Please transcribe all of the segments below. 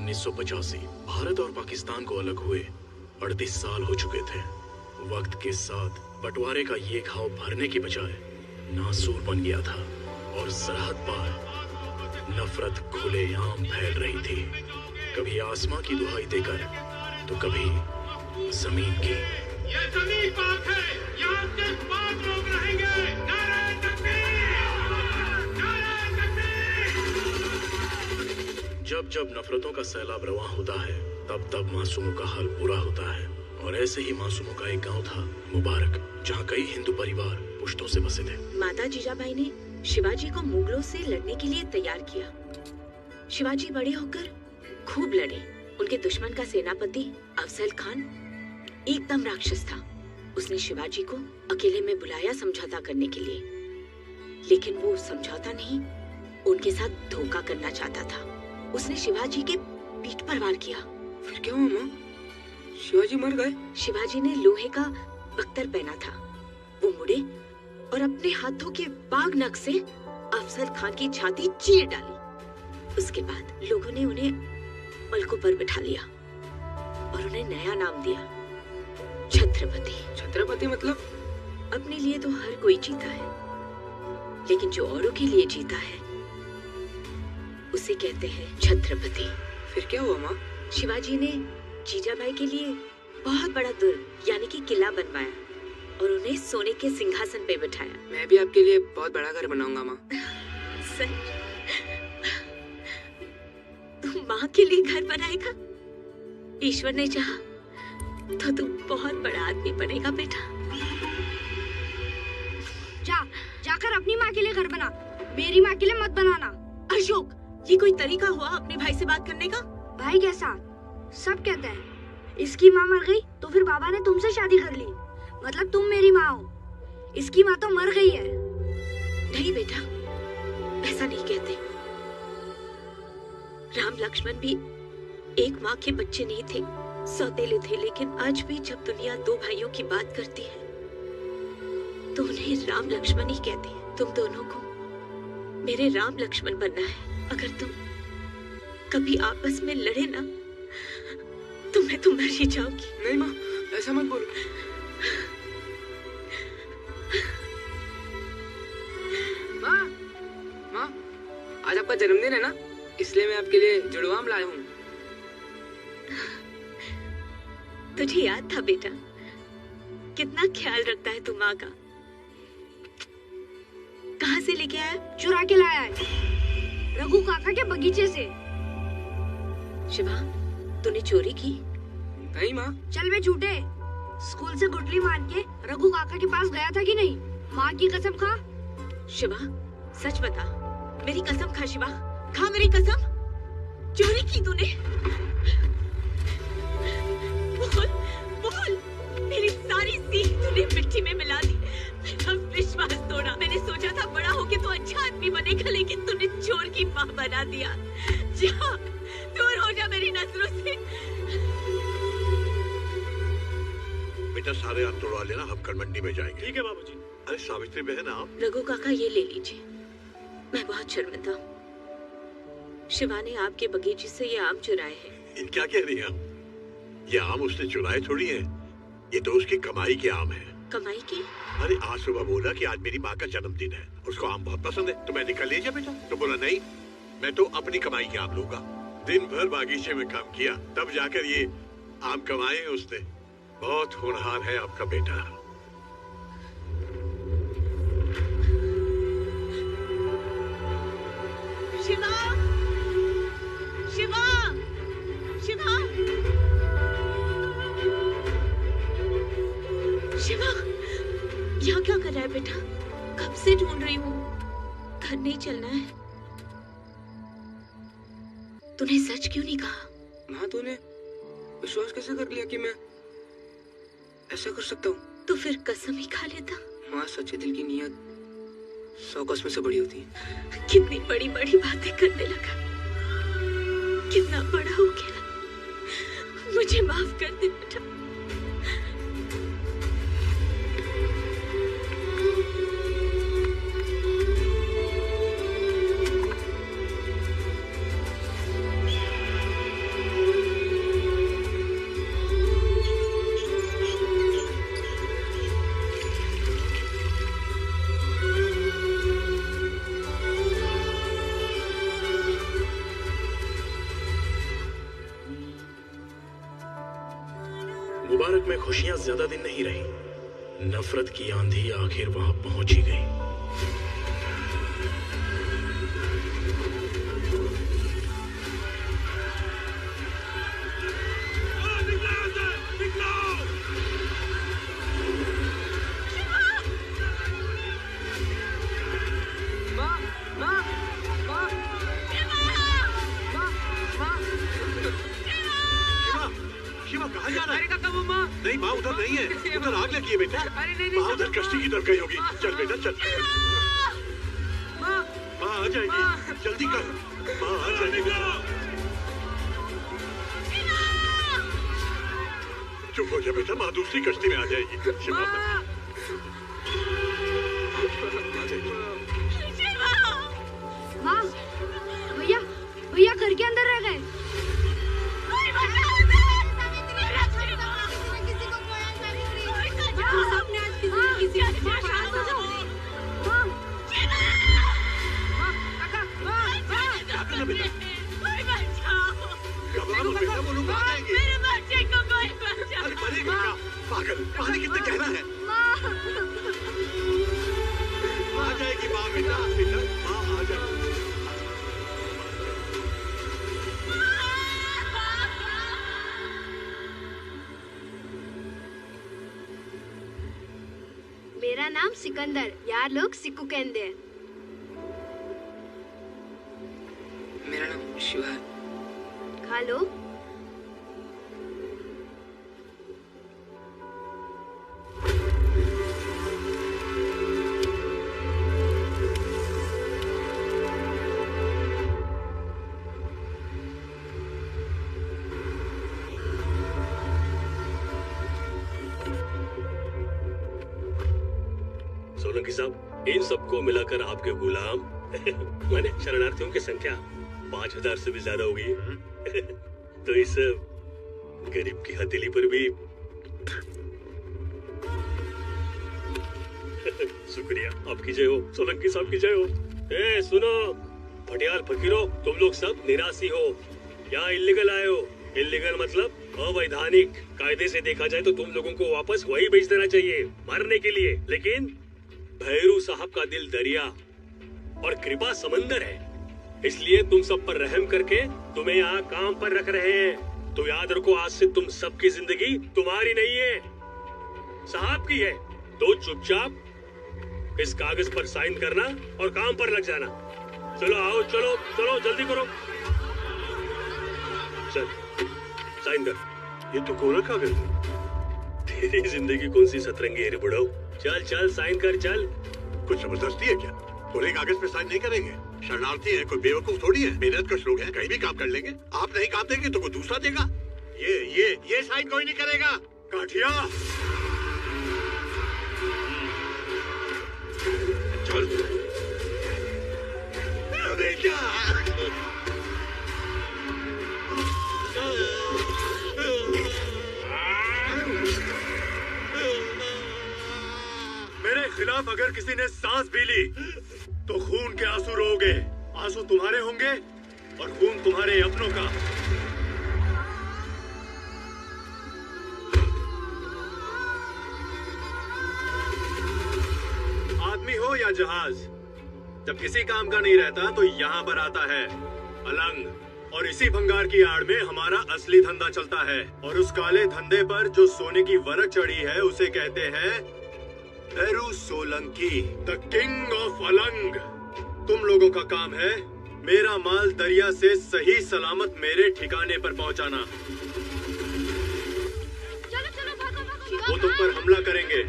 1985 भारत और पाकिस्तान को अलग हुए 38 साल हो चुके थे। वक्त के साथ बंटवारे का ये घाव भरने की बजाय नासूर बन गया था और सरहद पार नफरत खुलेआम फैल रही थी, कभी आसमां की दुहाई देकर तो कभी जमीन की। ये जमीन पाक है, यहाँ सिर्फ पाक लोग रहेंगे। नारे तकबीर! नारे तकबीर! जब जब नफरतों का सैलाब रवां होता है तब तब मासूमों का हाल बुरा होता है। और ऐसे ही मासूमों का एक गांव था मुबारक, जहां कई हिंदू परिवार पुश्तों से बसे थे। माता जीजाबाई ने शिवाजी को मुगलों से लड़ने के लिए तैयार किया। शिवाजी बड़े होकर खूब लड़े। उनके दुश्मन का सेनापति अफजल खान एकदम राक्षस था। उसने शिवाजी को अकेले में बुलाया समझौता करने के लिए, लेकिन वो समझौता नहीं, उनके साथ धोखा करना चाहता था। उसने शिवाजी के पीठ पर वार किया। फिर क्या हुआ माँ? शिवाजी मर गए? शिवाजी ने लोहे का बख्तर पहना था। वो मुड़े और अपने हाथों के बाग नख से अफजल खान की छाती चीर डाली। उसके बाद लोगों ने उन्हें पलकों पर बिठा लिया और उन्हें नया नाम दिया, छत्रपति। छत्रपति मतलब? अपने लिए तो हर कोई जीता है, लेकिन जो औरों के लिए जीता है उसे कहते हैं छत्रपति। फिर क्या हुआ माँ? शिवाजी ने जीजाबाई के लिए बहुत बड़ा दुर्ग यानी कि किला बनवाया और उन्हें सोने के सिंहासन पे बिठाया। मैं भी आपके लिए बहुत बड़ा घर बनाऊंगा माँ। सच? तू माँ के लिए घर बनाएगा? ईश्वर ने चाहा तो तू बहुत बड़ा आदमी बनेगा बेटा। जाकर अपनी माँ के लिए घर बना, मेरी माँ के लिए मत बनाना। अशोक, ये कोई तरीका हुआ अपने भाई से बात करने का? भाई कैसा? सब कहते हैं इसकी माँ मर गई तो फिर बाबा ने तुमसे शादी कर ली, मतलब तुम मेरी माँ हो। इसकी माँ तो मर गई है। नहीं बेटा, ऐसा नहीं कहते। राम लक्ष्मण भी एक माँ के बच्चे नहीं थे, सौतेले थे, लेकिन आज भी जब दुनिया दो भाइयों की बात करती है तो उन्हें राम लक्ष्मण ही कहते हैं। तुम दोनों को मेरे राम लक्ष्मण बनना है। अगर तुम कभी आपस में लड़े ना तो मैं तो मर ही जाऊंगी। नहीं माँ, ऐसा मत बोलो। माँ, माँ, आज आपका जन्मदिन है ना, इसलिए मैं आपके लिए जुड़वा आम लाया हूँ। तुझे याद था बेटा? कितना ख्याल रखता है तू माँ का। कहाँ से लेके आया? चुरा के लाया है, रघु काका के बगीचे से। शिवा, तूने चोरी की? नहीं माँ। चल बे झूठे, स्कूल से गुटली मान के रघु काका के पास गया था कि नहीं? माँ की कसम खा। शिवा, सच बता। मेरी कसम खा शिवा, खा मेरी कसम। चोरी की तूने? बोल, बोल। मेरी सारी सीख तूने मिट्टी में मिला दी। मेरा विश्वास तोड़ा। मैंने सोचा था बड़ा होके तो अच्छा आदमी बनेगा, लेकिन तूने चोर की माँ बना दिया। जा, दूर हो जा मेरी नजरों से। बेटा सारे आप तोड़वा लेना, हम कल मंडी में जाएंगे। ठीक है बाबूजी। अरे सावित्री बहन आप? रघु काका ये ले लीजिए, मैं बहुत शर्मिंदा हूँ। शिवा ने आपके बगीचे से ये आम चुराए हैं। इन क्या कह रही हैं आप? ये आम उसने चुराए थोड़ी है, ये तो उसकी कमाई के आम है। कमाई की? अरे आज सुबह बोला कि आज मेरी माँ का जन्मदिन है, उसको आम बहुत पसंद है, तो मैंने कहा ले जा बेटा। तो बोला नहीं, मैं तो अपनी कमाई के आम लूंगा। दिन भर बागीचे में काम किया, तब जाकर ये आम कमाए उसने। बहुत होनहार है आपका बेटा। शिवा, शिवा, शिवा, शिवा, यहाँ क्या कर रहा है बेटा? कब से ढूंढ रही हूँ। घर नहीं चलना है? तूने सच क्यों नहीं कहा? माँ, तूने विश्वास कैसे कर लिया कि मैं ऐसा कर सकता हूँ? तो फिर कसम ही खा लेता। माँ, सच्चे दिल की नीयत 100 कसम से बड़ी होती है। कितनी बड़ी बड़ी बातें करने लगा, कितना बड़ा हो गया। मुझे माफ कर दे बेटा। मुबारक में खुशियां ज्यादा दिन नहीं रही। नफरत की आंधी आखिर वहां पहुंच ही गई। नहीं माँ उधर नहीं है, उधर आग लगी है बेटा। माँ उधर कश्ती की तरफ गई होगी। चल बेटा चल। माँ आ जाएगी, जल्दी कर। माँ आ जाएगी। चुप हो जा बेटा, माँ दूसरी कश्ती में आ जाएगी। शिवा माँ, भैया भैया घर के अंदर रह गए। पागल, पानी कितना गहरा है। आ जाएगी माँ बेटा, बेटा माँ आ जाएगी। मेरा नाम सिकंदर, यार लोग सिक्कू कहते हैं। मेरा नाम शिवा। खा लो। सोलंकी साहब, इन सबको मिलाकर आपके गुलाम माने शरणार्थियों की संख्या 5000 से भी ज्यादा होगी। तो इस गरीब की हथेली पर भी शुक्रिया। आपकी जय हो, सोलंकी साहब की जय हो। ए सुनो भटियाल फकीरों, तुम लोग सब निराशी हो, यहाँ इल्लीगल आए हो। इल्लीगल मतलब अवैधानिक। कायदे से देखा जाए तो तुम लोगों को वापस वही भेज देना चाहिए मरने के लिए, लेकिन भैरू साहब का दिल दरिया और कृपा समंदर है, इसलिए तुम सब पर रहम करके तुम्हें यहाँ काम पर रख रहे हैं। तो याद रखो, आज से तुम सबकी जिंदगी तुम्हारी नहीं है, साहब की है। तो चुपचाप इस कागज पर साइन करना और काम पर लग जाना। चलो आओ, चलो चलो जल्दी करो। चल साइन कर। ये तो कोरा कागज है। तेरी जिंदगी कौन सी सतरंगी है रे बुढ़ाऊ। चल चल साइन कर चल। कुछ जबरदस्ती है क्या? कोरे कागज पे साइन नहीं करेंगे। शरणार्थी है, कोई बेवकूफ थोड़ी है। मेहनतकश लोग हैं, कहीं भी काम कर लेंगे। आप नहीं काम देंगे तो कोई दूसरा देगा। ये साइन कोई नहीं करेगा। काठिया चल। अरे क्या मेरे खिलाफ अगर किसी ने सांस भी ली तो खून के आंसू रोगे। आंसू तुम्हारे होंगे और खून तुम्हारे अपनों का। आदमी हो या जहाज, जब किसी काम का नहीं रहता तो यहाँ पर आता है अलंग। और इसी भंगार की आड़ में हमारा असली धंधा चलता है। और उस काले धंधे पर जो सोने की वरक चढ़ी है उसे कहते हैं Bhairu Solanki, the king of Alang. तुम लोगों का काम है मेरा माल दरिया से सही सलामत मेरे ठिकाने पर पहुंचाना। चलो चलो भागो भागो। वो तुम पर हमला करेंगे,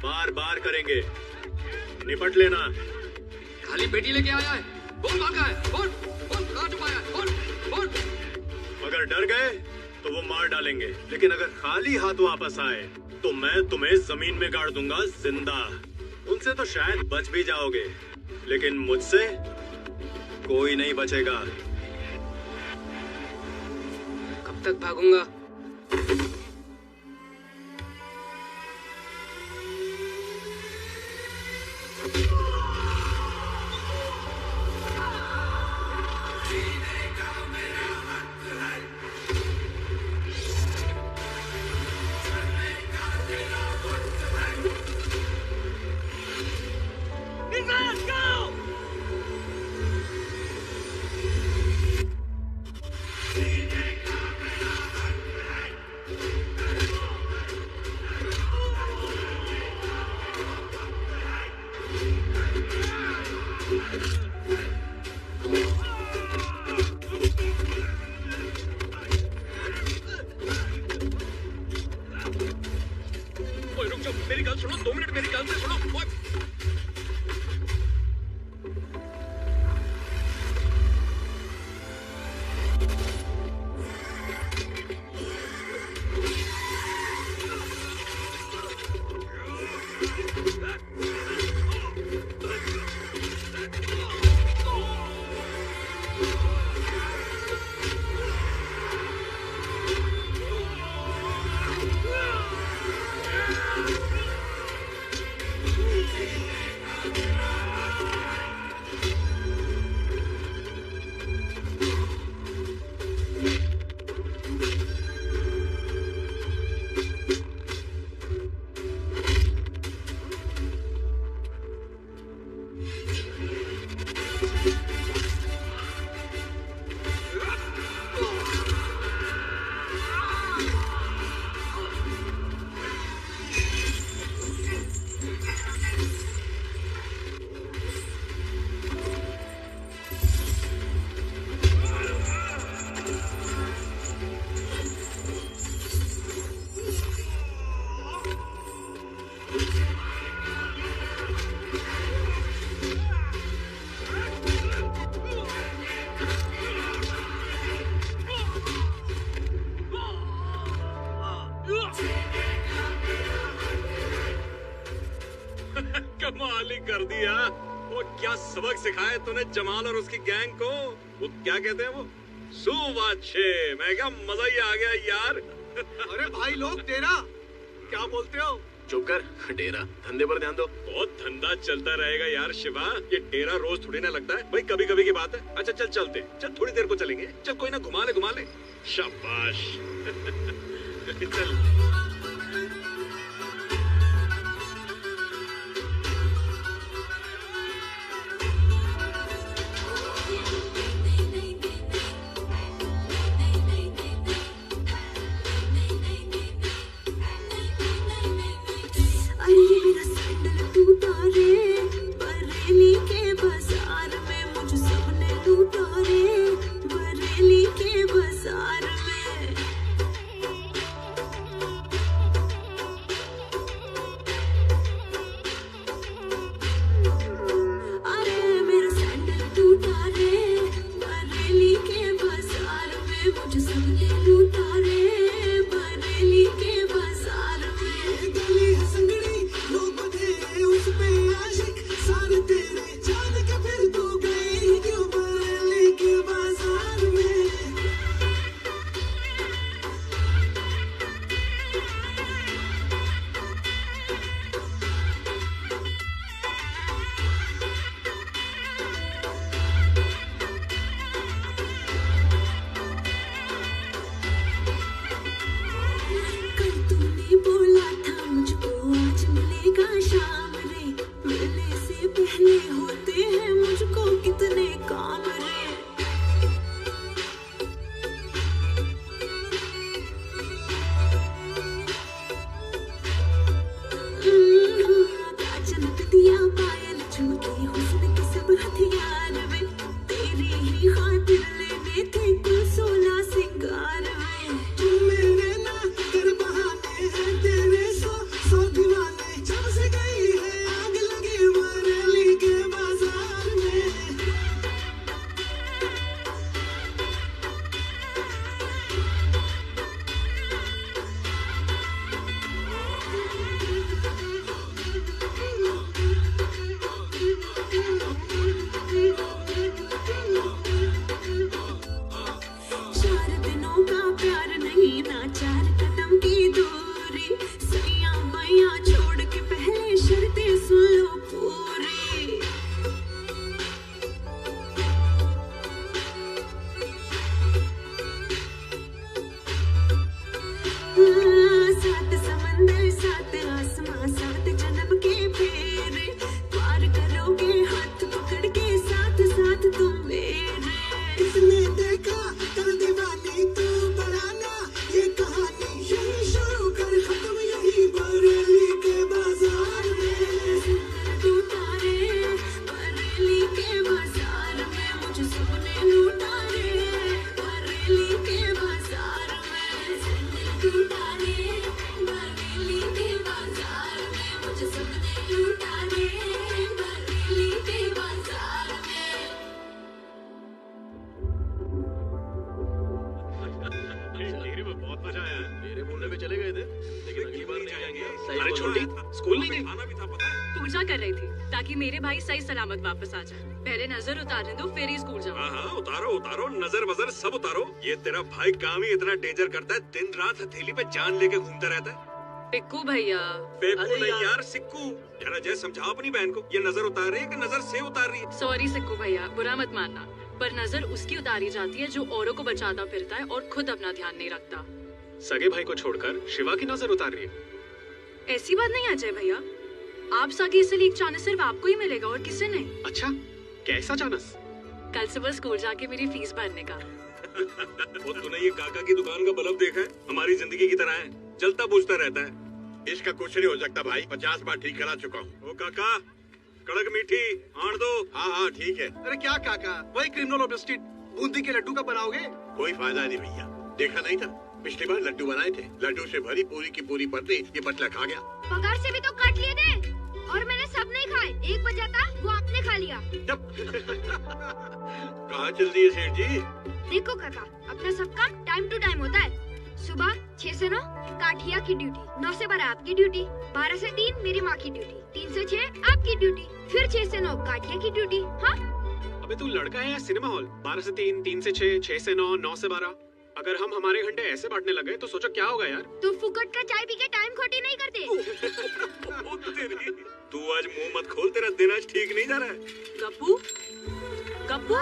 बार बार करेंगे, निपट लेना। खाली बेटी लेके आया है, बोल भागा है, बोल बोल कहाँ छुपाया है, बोल बोल। अगर डर गए तो वो मार डालेंगे, लेकिन अगर खाली हाथ वापस आए तो मैं तुम्हें जमीन में गाड़ दूंगा जिंदा। उनसे तो शायद बच भी जाओगे, लेकिन मुझसे कोई नहीं बचेगा। कब तक भागूंगा? मेरी गल से सुनो। कमाल ही कर दिया। वो क्या सबक सिखाया तूने जमाल और उसकी गैंग को? वो क्या कहते हैं वो? सुवाच्छे। मैं क्या मजा ही आ गया यार। अरे भाई लोग तेरा क्या बोलते हो? चुप कर डेरा, धंधे पर ध्यान दो। बहुत धंधा चलता रहेगा यार शिवा, ये डेरा रोज थोड़ी ना लगता है भाई, कभी कभी की बात है। अच्छा चल चलते, चल थोड़ी देर को चलेंगे, चल कोई ना घुमा ले। शाबाश। चल बरेली के बाजार में मुझ सबने लूटा रे, बरेली के बाजार में। टिहरी में बहुत मजा आया है। मेरे बोलने पे चले गए थे, लेकिन अगली बार नहीं आएंगे। अरे छोटी, स्कूल नहीं गई? खाना भी था पता है। पूजा कर रही थी ताकि मेरे भाई सही सलामत वापस आ जाए। पहले नजर उतारने दो, फिर ही स्कूल जाओ। हाँ उतारो उतारो, नजर वजर सब उतारो। ये तेरा भाई काम ही इतना डेंजर करता है, दिन रात हथेली पे जान लेके घूमता रहता है। पिक्कू भैया। बेकू नहीं यार, सिक्कू। जरा जय समझाओ अपनी बहन को, ये नजर उतार रही है कि नजर से उतार रही है? सॉरी सिक्कू भैया, बुरा मत मानना, पर नजर उसकी उतारी जाती है जो औरों को बचाता फिरता है और खुद अपना ध्यान नहीं रखता। सगे भाई को छोड़कर शिवा की नजर उतार रही है। ऐसी बात नहीं अजय भैया, आप सगे इसलिए एक चांस सिर्फ आपको ही मिलेगा और किसी नहीं। अच्छा, कैसा चानस? कल सुबह स्कूल जाके मेरी फीस भरने का। वो तूने ये काका की दुकान का बल्ब देखा है? हमारी जिंदगी की तरह है, जलता बुझता रहता है। इसका कुछ नहीं हो सकता भाई, 50 बार ठीक करा चुका हूँ। ओ काका, कड़क मीठी आण दो। हाँ हाँ ठीक है। अरे क्या काका, वही क्रिमिनल ऑफ स्ट्रीट बूंदी के लड्डू का बनाओगे? कोई फायदा नहीं भैया, देखा नहीं था पिछली बार लड्डू बनाए थे, लड्डू से भरी पूरी की पूरी पत्नी ये पतला खा गया। पगार से भी तो काट लिए थे और मैंने सब नहीं खाए, एक बचा था वो आपने खा लिया। कहाँ चल रही है सेठ जी? देखो काका, अपना सब काम टाइम टू टाइम होता है। सुबह 6 से 9 काठिया की ड्यूटी, 9 से 12 आपकी ड्यूटी, 12 से 3 मेरी माँ की ड्यूटी, 3 से 6 आपकी ड्यूटी, फिर 6 से 9 काठिया की ड्यूटी। हाँ अबे तू लड़का है या सिनेमा हॉल? 12 से 3, 3 से 6, 6 से 9, 9 से 12। अगर हम हमारे घंटे ऐसे बांटने लगे तो सोचो क्या होगा यार। तो फुकट का चाय पी के टाइम खोटी नहीं करते। तू आज मुंह मत खोल, तेरा दिन आज ठीक नहीं जा रहा है। गप्पू, गप्पू।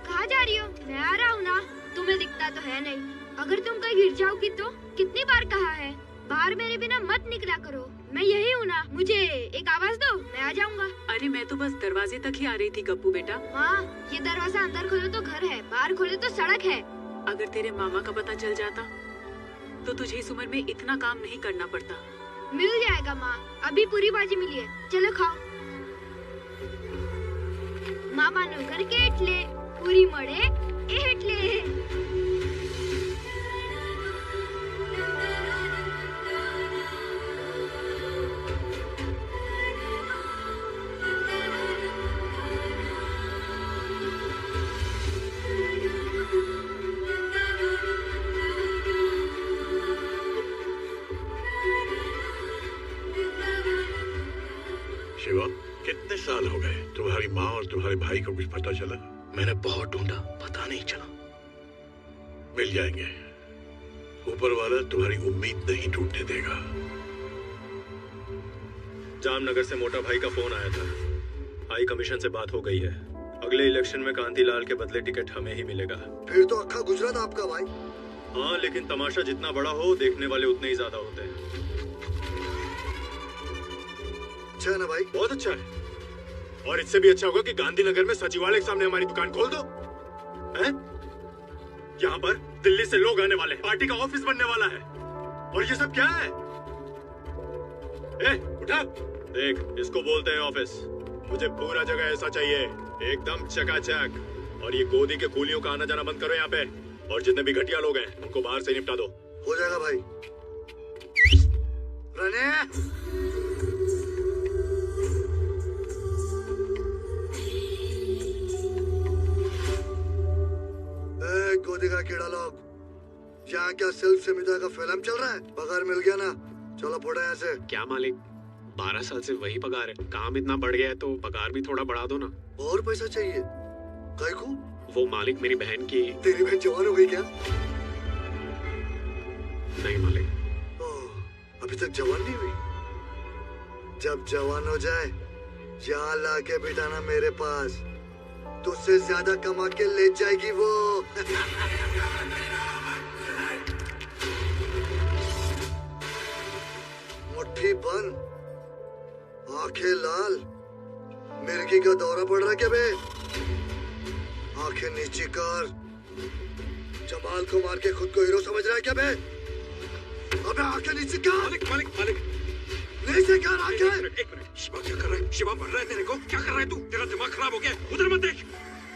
कहाँ जा रही हो? मैं आ रहा हूँ ना, तुम्हें दिखता तो है नहीं। अगर तुम कहीं गिर जाओगी तो कितनी बार कहा है, बाहर मेरे बिना मत निकला करो। मैं यही हूँ ना, मुझे एक आवाज दो, मैं आ जाऊंगा। अरे मैं तो बस दरवाजे तक ही आ रही थी गप्पू बेटा। हाँ, ये दरवाजा अंदर खोलो तो घर है, बाहर खोलो तो सड़क है। अगर तेरे मामा का पता चल जाता तो तुझे इस उम्र में इतना काम नहीं करना पड़ता। मिल जाएगा माँ, अभी पूरी बाजी मिली है, चलो खाओ। मामा नो करके एटले, पूरी मड़े एटले। शिवा, कितने साल हो गए तुम्हारी माँ और तुम्हारे भाई को कुछ पता चला? मैंने बहुत ढूंढा, पता नहीं चला। मिल जाएंगे, ऊपर वाला तुम्हारी उम्मीद नहीं टूटने देगा। जामनगर से मोटा भाई का फोन आया था, हाई कमीशन से बात हो गई है। अगले इलेक्शन में कांतीलाल के बदले टिकट हमें ही मिलेगा। फिर तो अक्खा गुजरात आपका भाई। हाँ, लेकिन तमाशा जितना बड़ा हो, देखने वाले उतने ही ज्यादा होते हैं। अच्छा है ना भाई? बहुत अच्छा है, और इससे भी अच्छा होगा कि गांधीनगर में सचिवालय के सामने हमारी दुकान खोल दो। हैं? यहाँ पर दिल्ली से लोग आने वाले हैं, पार्टी का ऑफिस बनने वाला है, और ये सब क्या है? उठा, देख, इसको बोलते हैं ऑफिस। मुझे पूरा जगह ऐसा चाहिए, एकदम चकाचक। और ये गोदी के कूलियों का आना जाना बंद करो यहाँ पे, और जितने भी घटिया लोग हैं उनको बाहर से निपटा दो। हो जाएगा भाई। रने गोदी का कीड़ा लोग, यहाँ क्या सेल्फ समिता का फिल्म चल रहा है? पगार मिल गया ना, चलो फोड़ा यहाँ से। क्या मालिक, 12 साल से वही पगार है, काम इतना बढ़ गया है तो पगार भी थोड़ा बढ़ा दो ना। और पैसा चाहिए? काय को? वो मालिक मेरी बहन की। तेरी बहन जवान हो गई क्या? नहीं मालिक। अभी तक जवान नहीं हुई? जब जवान हो जाए यहाँ लाके बिठाना मेरे पास, तुझसे ज्यादा कमा के ले जाएगी वो। मुट्ठी बंद, आंखें लाल, मिर्गी का दौरा पड़ रहा क्या बे? आंखें नीची कर, जमाल को मार के खुद को हीरो समझ रहा है क्या बे? अबे आंखें नीची कर। मालिक मालिक मालिक, नीचे कर आंखें। एक मिनट, शिवा क्या कर रहा है? शिवा मर रहा है तेरे को? क्या कर रहा है तू? तेरा दिमाग खराब हो गया, उधर मत देख।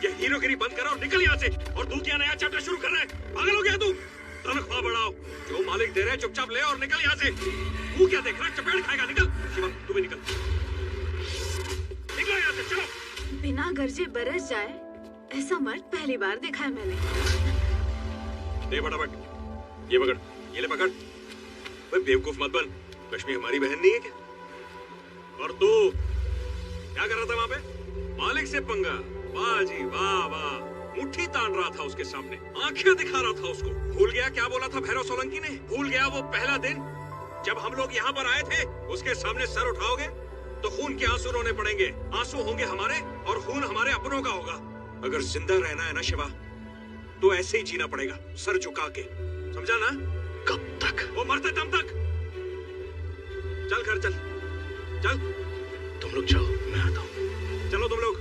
ये हीरोगिरी बंद करो और निकल यहाँ से। और तू क्या नया चैप्टर शुरू कर रहा है? पागल हो गया तू? तनख्वाह बढ़ाओ, जो मालिक दे रहे हैं चुपचाप ले और निकल यहाँ से। तू क्या देख रहा है? चपेट खाएगा, निकल। शिवा तू भी निकल, निकलो यहाँ से, चलो। बिना गरजे बरस जाए ऐसा मर्द पहली बार देखा है मैंने। दे फटाफट, ये पकड़, ये ले पकड़। भाई बेवकूफ मत बन, कश्मीर हमारी बहन नहीं है क्या? और तू क्या कर रहा था वहाँ पे? मालिक से पंगा। वाह जी वाह वाह, मुट्ठी तान रहा था उसके सामने, आंखें दिखा रहा था उसको। भूल गया क्या बोला था भैरव सोलंकी ने? भूल गया वो पहला दिन जब हम लोग यहाँ पर आए थे? उसके सामने सर उठाओगे तो खून के आंसू रोने पड़ेंगे। आंसू होंगे हमारे और खून हमारे अपनों का होगा। अगर जिंदा रहना है ना शिवा, तो ऐसे ही जीना पड़ेगा, सर झुका के, समझा ना? कब तक? वो मरते दम तक। चल घर चल, चल। तुम लोग जाओ, मैं आता हूँ। चलो तुम लोग।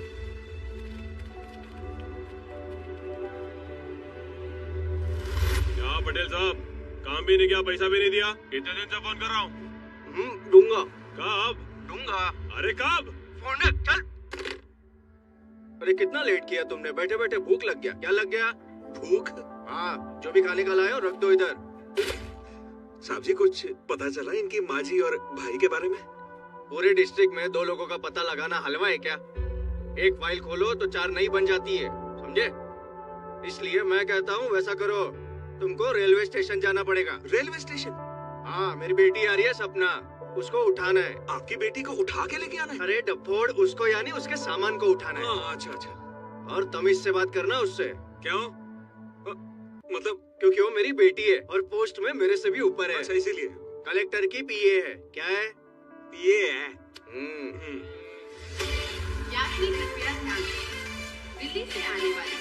क्या पटेल साहब, काम भी नहीं किया, पैसा भी नहीं दिया? कितने दिन से फोन कर रहा हूँ। दूंगा। कब दूंगा? अरे कब? फोन चल। अरे कितना लेट किया तुमने? बैठे बैठे भूख लग गया। क्या लग गया? भूख? हाँ, जो भी खाने का लाए हो रख दो इधर। साहब जी, कुछ पता चला इनकी माँ जी और भाई के बारे में? पूरे डिस्ट्रिक्ट में 2 लोगों का पता लगाना हलवा है क्या? एक फाइल खोलो तो 4 नई बन जाती है, समझे? इसलिए मैं कहता हूँ वैसा करो, तुमको रेलवे स्टेशन जाना पड़ेगा। Railway station? हाँ, मेरी बेटी आ रही है सपना, उसको उठाना है। आपकी बेटी को उठा के लेके आना है? अरे डफोड़, उसको यानी उसके सामान को उठाना है। अच्छा अच्छा। और तमीज से बात करना उससे। क्यों? मतलब क्योंकि वो मेरी बेटी है और पोस्ट में मेरे से भी ऊपर है। अच्छा, इसीलिए। कलेक्टर की पीए है। क्या है? पीए है। यात्री कृपया ध्यान दें, दिल्ली से आने वाली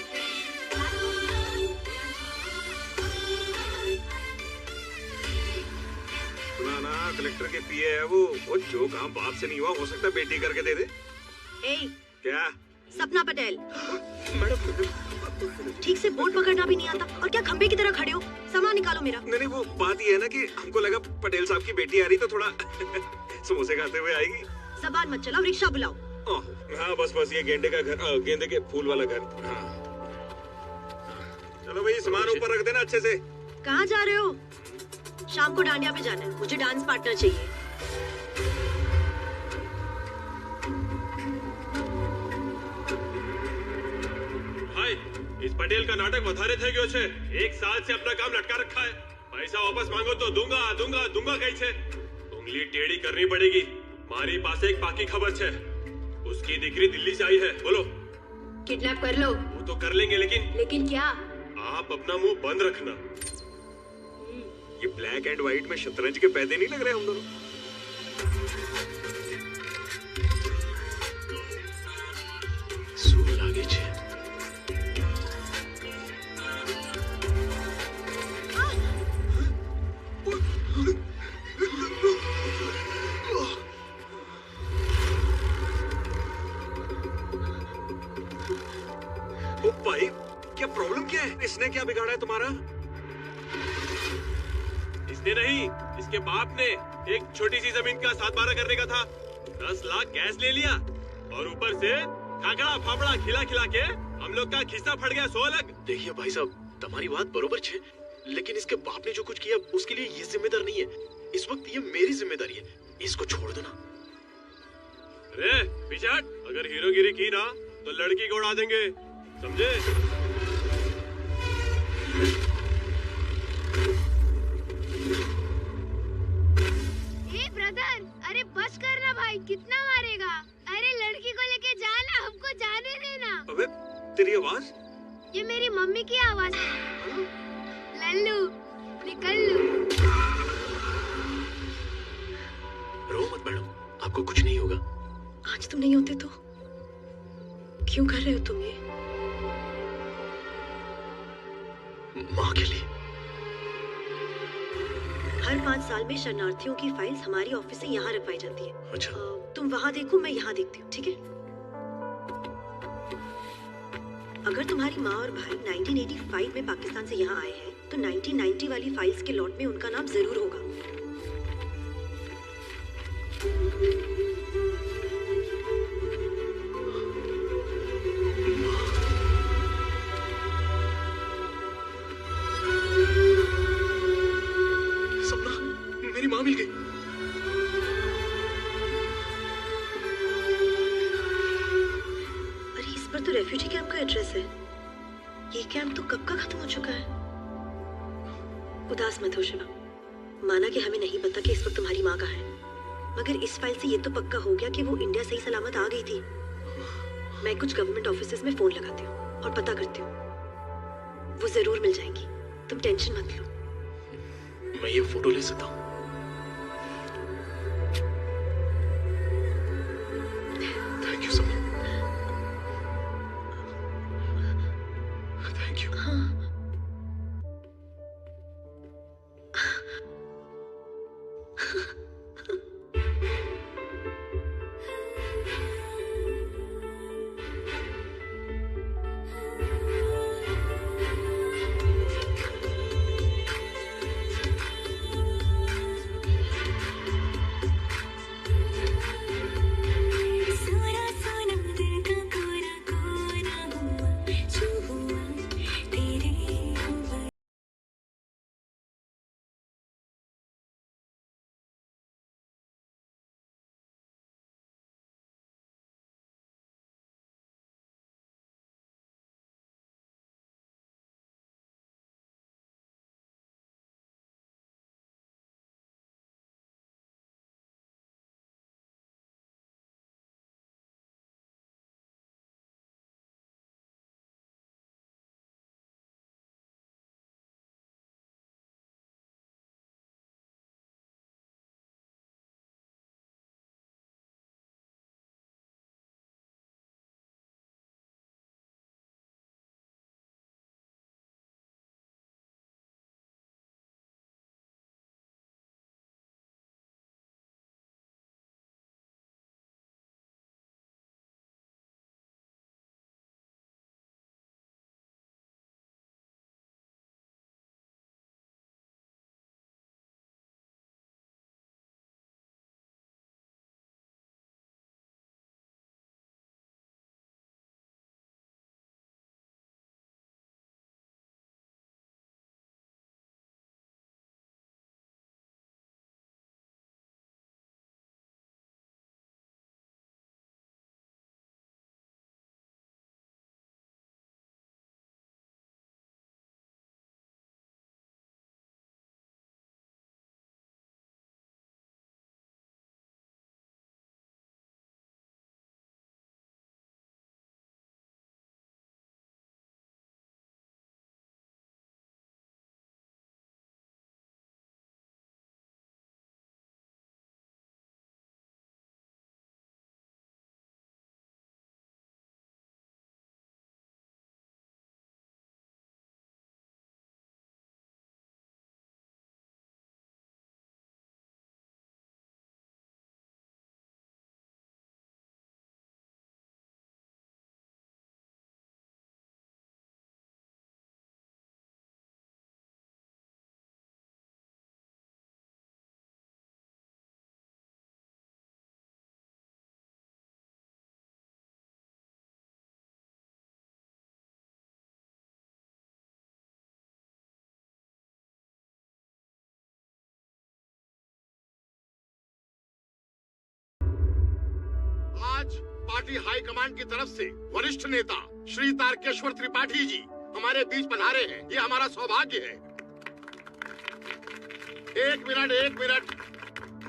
सुना ना, कलेक्टर के पीए है वो जो काम बाप से नहीं हुआ हो सकता बेटी करके दे दे। क्या? सपना पटेल। मैडम, ठीक से बोर्ड पकड़ना भी नहीं आता और क्या खंबे की तरह खड़े हो? सामान निकालो मेरा। नहीं, वो बात ये है ना कि हमको लगा पटेल साहब की बेटी आ रही तो थोड़ा समोसे खाते हुए आएगी। जबान मत चलाओ, रिक्शा बुलाओ। हाँ बस ये गेंदे का घर, गेंदे के फूल वाला घर। हाँ। चलो भाई, सामान ऊपर रख देना अच्छे से। कहाँ जा रहे हो? शाम को डांडिया पे जाना है, मुझे डांस पार्टनर चाहिए। इस पटेल का नाटक વધારે થઈ ગયો છે। 1 साल से अपना काम लटका रखा है। पैसा वापस मांगो तो दूंगा कहीं से। उंगली टेढ़ी करनी पड़ेगी। मारी पास एक बाकी खबर है, उसकी दिकरी दिल्ली से आई है। बोलो। किडनैप कर लो। वो तो कर लेंगे, लेकिन क्या? आप अपना मुंह बंद रखना। ये ब्लैक एंड व्हाइट में शतरंज के पैदे नहीं लग रहे हम दोनों? सूर लागे छे। भाई, क्या प्रॉब्लम क्या है? इसने क्या बिगाड़ा है तुम्हारा? इसने नहीं, इसके बाप ने। एक छोटी सी जमीन का 7-12 करने का था, 10 लाख गैस ले लिया और ऊपर से खाकड़ा फाफड़ा खिला के हम लोग का खिस्सा फट गया 100 अलग। देखिए भाई साहब, तुम्हारी बात बरोबर है, लेकिन इसके बाप ने जो कुछ किया उसके लिए ये जिम्मेदार नहीं है। इस वक्त ये मेरी जिम्मेदारी है, इसको छोड़ दो ना। अरे पिछाड़, अगर हीरोगिरी की ना तो लड़की को उड़ा देंगे, समझे? ब्रदर, अरे बस करना भाई, कितना मारेगा? अरे लड़की को लेके जाना, हमको जाने देना। अबे तेरी आवाज? ये मेरी मम्मी की आवाज है। लल्लू, निकल लू। रो मत मैडम, आपको कुछ नहीं होगा। आज तुम नहीं होते तो क्यों कर रहे हो तुम ये? माँ के लिए। हर 5 साल में शरणार्थियों की फाइल्स हमारी ऑफिस से यहाँ रखवाई जाती है। अच्छा। तुम वहाँ देखो, मैं यहाँ देखती हूँ, ठीक है? अगर तुम्हारी माँ और भाई 1985 में पाकिस्तान से यहाँ आए हैं, तो 1990 वाली फाइल्स के लॉट में उनका नाम जरूर होगा। मेरी माँ मिल गई। अरे इस पर तो रेफ्यूजी कैंप का एड्रेस है। ये कैंप तो कब का खत्म हो चुका है। उदास मत हो शिवा। माना कि हमें नहीं पता कि इस वक्त तुम्हारी माँ कहाँ है, मगर इस फाइल से ये तो पक्का हो गया कि वो इंडिया सही सलामत आ गई थी। मैं कुछ गवर्नमेंट ऑफिसेज में फोन लगाती हूँ और पता करती हूँ, वो जरूर मिल जाएंगी, तुम टेंशन मत लो। मैं ये फोटो ले सकता हूँ? Thank you sir. Thank you. आज पार्टी हाई कमांड की तरफ से वरिष्ठ नेता श्री तारकेश्वर त्रिपाठी जी हमारे बीच पधारे हैं। ये हमारा सौभाग्य है। एक मिनट,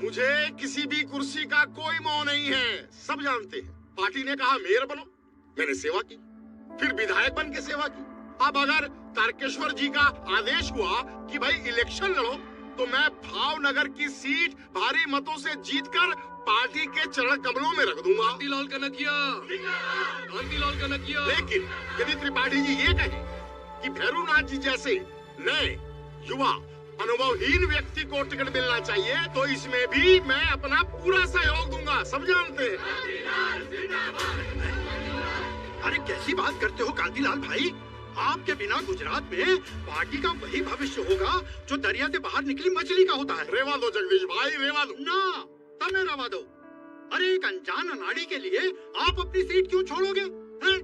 मुझे किसी भी कुर्सी का कोई मोह नहीं है। सब जानते हैं, पार्टी ने कहा मेयर बनो, मैंने सेवा की, फिर विधायक बन के सेवा की। अब अगर तारकेश्वर जी का आदेश हुआ कि भाई इलेक्शन लड़ो, तो मैं भावनगर की सीट भारी मतों से जीतकर पार्टी के चरण कमलों में रख दूंगा। कांतिलाल कनकिया। लेकिन यदि त्रिपाठी जी ये कहें कि भैरूनाथ जी जैसे नए युवा अनुभवहीन व्यक्ति को टिकट मिलना चाहिए, तो इसमें भी मैं अपना पूरा सहयोग दूंगा। सब जानते हैं। अरे कैसी बात करते हो कांतिलाल भाई, आपके बिना गुजरात में पार्टी का वही भविष्य होगा जो दरिया से बाहर निकली मछली का होता है। रेवा दो जगदीश भाई, रेवा दो ना, तब मैं रवा दो। अरे एक अनजान अनाड़ी के लिए आप अपनी सीट क्यों छोड़ोगे हैं?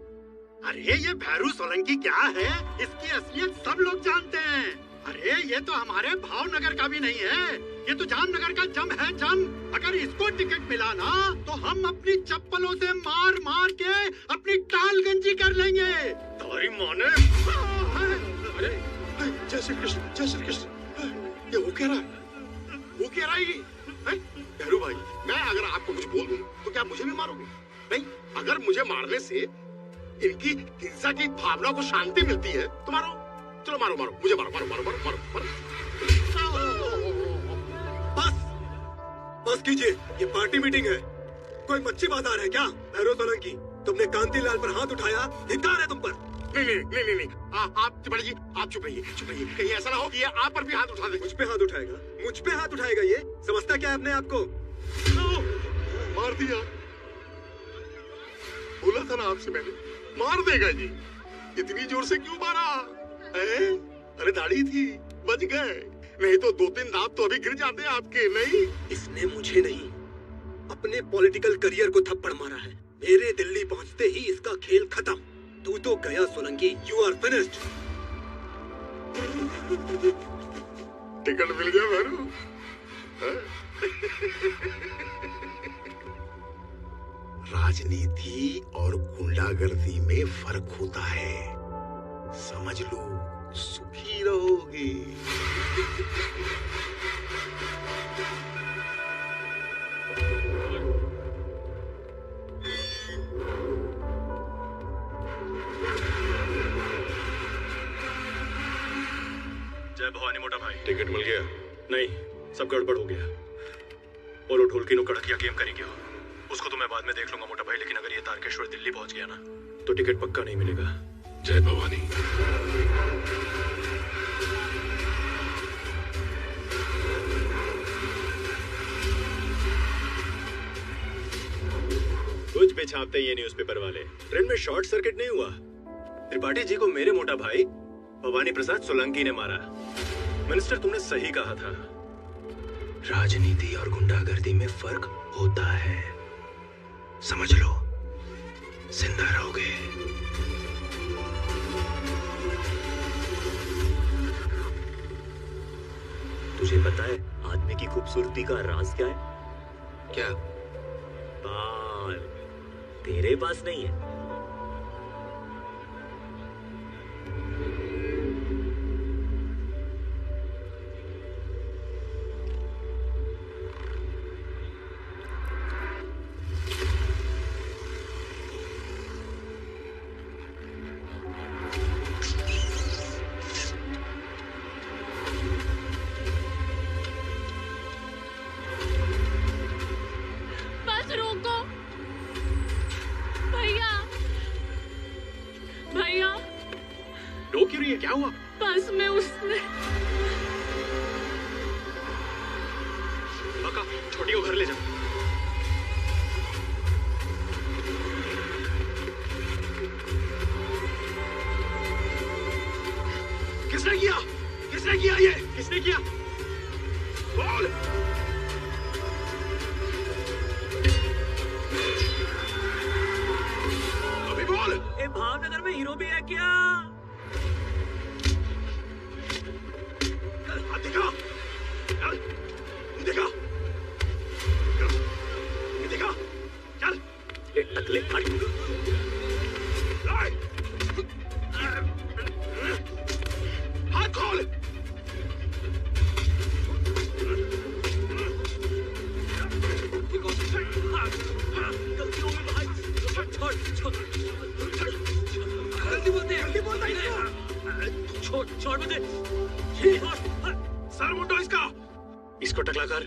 अरे ये भैरू सोलंकी क्या है, इसकी असलियत सब लोग जानते हैं। अरे ये तो हमारे भावनगर का भी नहीं है, ये तो जामनगर का जम है जम। अगर इसको टिकट मिला ना, तो हम अपनी चप्पलों से मार मार के अपनी टाल गंजी कर लेंगे। तुम्हारी माँ ने। अरे जय श्री कृष्ण, जय श्री कृष्ण। ये वो कह रहा है, वो कह रहा है ये। भैरू भाई, मैं अगर आपको कुछ बोल दूं तो क्या मुझे भी मारोगे? नहीं, अगर मुझे मारने से इनकी हिंसा की भावना को शांति मिलती है तो मारो। चलो मारो मारो, मुझे मारो मारो मारो मारो मारो मारो। बस कीजिए, ये पार्टी मीटिंग है, कोई मच्छी बाजार है क्या? भैरव सोलंकी, तुमने कांतिलाल पर हाथ उठाया, धिक्कार है तुम पर। नहीं, आप त्रिपाठी जी, आप चुप रहिए, चुप रहिए। कहीं ऐसा ना हो कि ये आप पर भी हाथ उठा दे। मुझ पे हाथ उठाएगा? मुझ पे हाथ उठाएगा ये? समझता क्या है अपने आप को? मार दिया, बोला था ना आपसे मैंने, मार देगा जी। इतनी जोर से क्यों मारा? अरे दाढ़ी थी, बच गए, नहीं तो 2-3 दांत तो अभी गिर जाते हैं आपके। नहीं, इसने मुझे नहीं, अपने पॉलिटिकल करियर को थप्पड़ मारा है। मेरे दिल्ली पहुंचते ही इसका खेल खत्म। तू तो गया Solanki, you are finished. Ticket मिल गया भैरू। राजनीति और गुंडागर्दी में फर्क होता है, समझ लो, सुखी रहोगे। जय भवानी मोटा भाई। टिकट मिल गया? नहीं, सब गड़बड़ हो गया। और वो ढोलकी नो कड़किया गेम करेंगे हो, उसको तो मैं बाद में देख लूंगा मोटा भाई, लेकिन अगर ये तारकेश्वर दिल्ली पहुंच गया ना तो टिकट पक्का नहीं मिलेगा। जय भवानी। कुछ भी छापते ये न्यूज़पेपर वाले। ट्रेन में शॉर्ट सर्किट नहीं हुआ, त्रिपाठी जी को मेरे मोटा भाई भवानी प्रसाद सोलंकी ने मारा। मिनिस्टर, तुमने सही कहा था, राजनीति और गुंडागर्दी में फर्क होता है, समझ लो, जिंदा रहोगे। तुझे पता है आदमी की खूबसूरती का राज क्या है? क्या? बाल। तेरे पास नहीं है। क्या हुआ? बस में उसने काका, छोटी को घर ले जा। किसने किया? किसने किया ये? किसने किया? बोल। अभी बोल। भावनगर में हीरो भी है क्या? देखा, देखा, देखा, चल, ये टकले हट। हाथ खोल। छोड़ मुझे। सर मुंडो इसका, इसको टकला कर।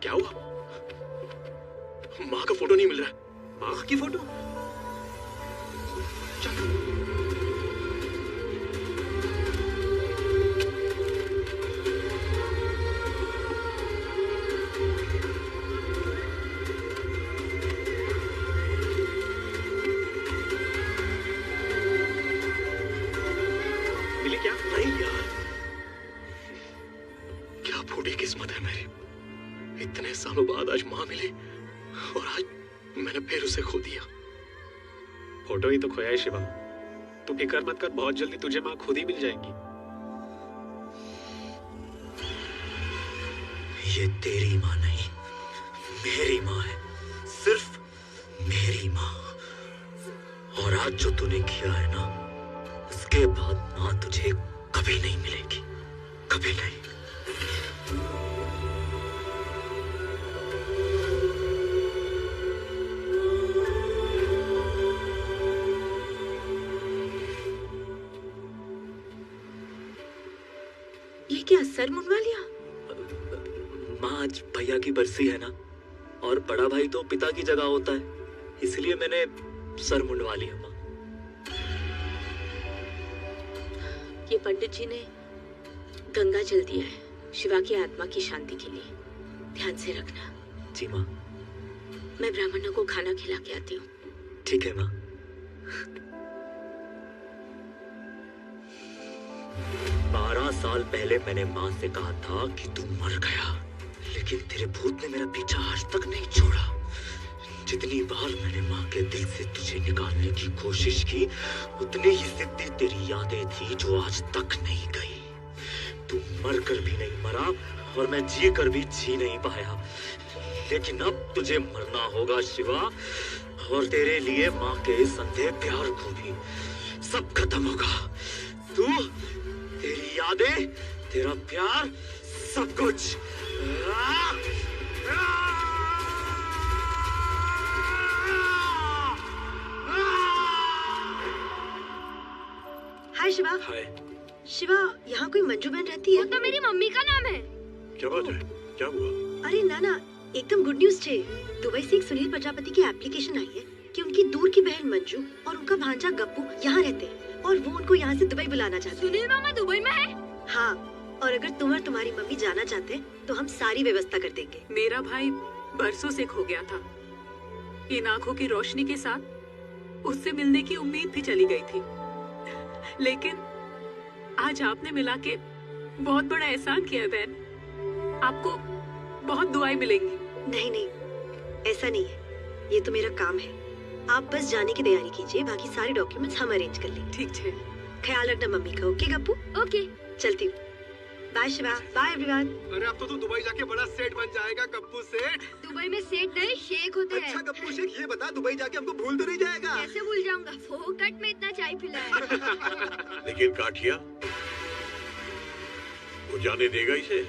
क्या हुआ? माँ का फोटो नहीं मिल रहा। माँ की फोटो? चल। सालों बाद आज माँ मिली और आज मैंने फिर उसे खो दिया। फोटो ही तो खोया है शिवा, तू फिक्र मत कर, बहुत जल्दी तुझे माँ खुद ही मिल जाएंगी। ये तेरी माँ नहीं, मेरी माँ है, सिर्फ मेरी माँ। और आज जो तूने किया है ना, उसके बाद माँ तुझे कभी नहीं मिलेगी, कभी नहीं। ये क्या सर मुंडवा लिया? माँ आज भैया की बरसी है ना, और बड़ा भाई तो पिता की जगह होता है, इसलिए मैंने सर मुंडवा लिया माँ। ये पंडित जी ने गंगा जल दिया है शिवा की आत्मा की शांति के लिए, ध्यान से रखना। जी माँ। मैं ब्राह्मणों को खाना खिला के आती हूँ। ठीक है माँ। 12 साल पहले मैंने माँ से कहा था कि तू मर गया, लेकिन तेरे भूत ने मेरा पीछा आज तक नहीं छोड़ा। जितनी बार मैंने माँ के दिल से तुझे निकालने की कोशिश की, उतनी ही जिद्दी तेरी यादें थी जो आज तक नहीं गई। तू मर कर भी नहीं मरा और मैं जी कर भी जी नहीं पाया, लेकिन अब तुझे मरना होगा शिवा, और तेरे लिए माँ के इस अंधे प्यार को भी सब खत्म होगा। तू, तेरी यादें, तेरा प्यार, सब कुछ। हाय शिवा। हाय। शिवा, यहाँ कोई मंजू बहन रहती है? वो तो मेरी मम्मी का नाम है। क्या बात है? क्या हुआ? अरे ना, एकदम गुड न्यूज थे। दुबई से एक सुनील प्रजापति की एप्लीकेशन आई है कि उनकी दूर की बहन मंजू और उनका भांजा गप्पू यहाँ रहते हैं, और वो उनको यहाँ से दुबई बुलाना चाहते हैं। सुनील मामा दुबई में है? हाँ, और अगर तुम और तुम्हारी मम्मी जाना चाहते हैं तो हम सारी व्यवस्था कर देंगे। मेरा भाई बरसों से खो गया था। इन आंखों की रोशनी के साथ उससे मिलने की उम्मीद भी चली गई थी, लेकिन आज आपने मिला के बहुत बड़ा एहसान किया बहन। आपको बहुत दुआएं मिलेंगी। नहीं, ऐसा नहीं है, ये तो मेरा काम है। आप बस जाने की तैयारी कीजिए, बाकी सारे डॉक्यूमेंट्स हम अरेंज कर लेंगे। ठीक है। ख्याल रखना मम्मी का। ओके गप्पू? ओके, चलती हूँ। बाय शिवा। Bye everyone. अरे अब तो तू दुबई जाके बड़ा सेठ बन जाएगा, गप्पू सेठ। दुबई में सेठ नहीं शेख होते हैं। अच्छा गप्पू शेख, ये बता दुबई जाके हमको भूल तो नहीं जाएगा? कैसे भूल जाऊंगा, फोकट में इतना चाय पिलाया। लेकिन काठिया, वो जाने देगा इसे?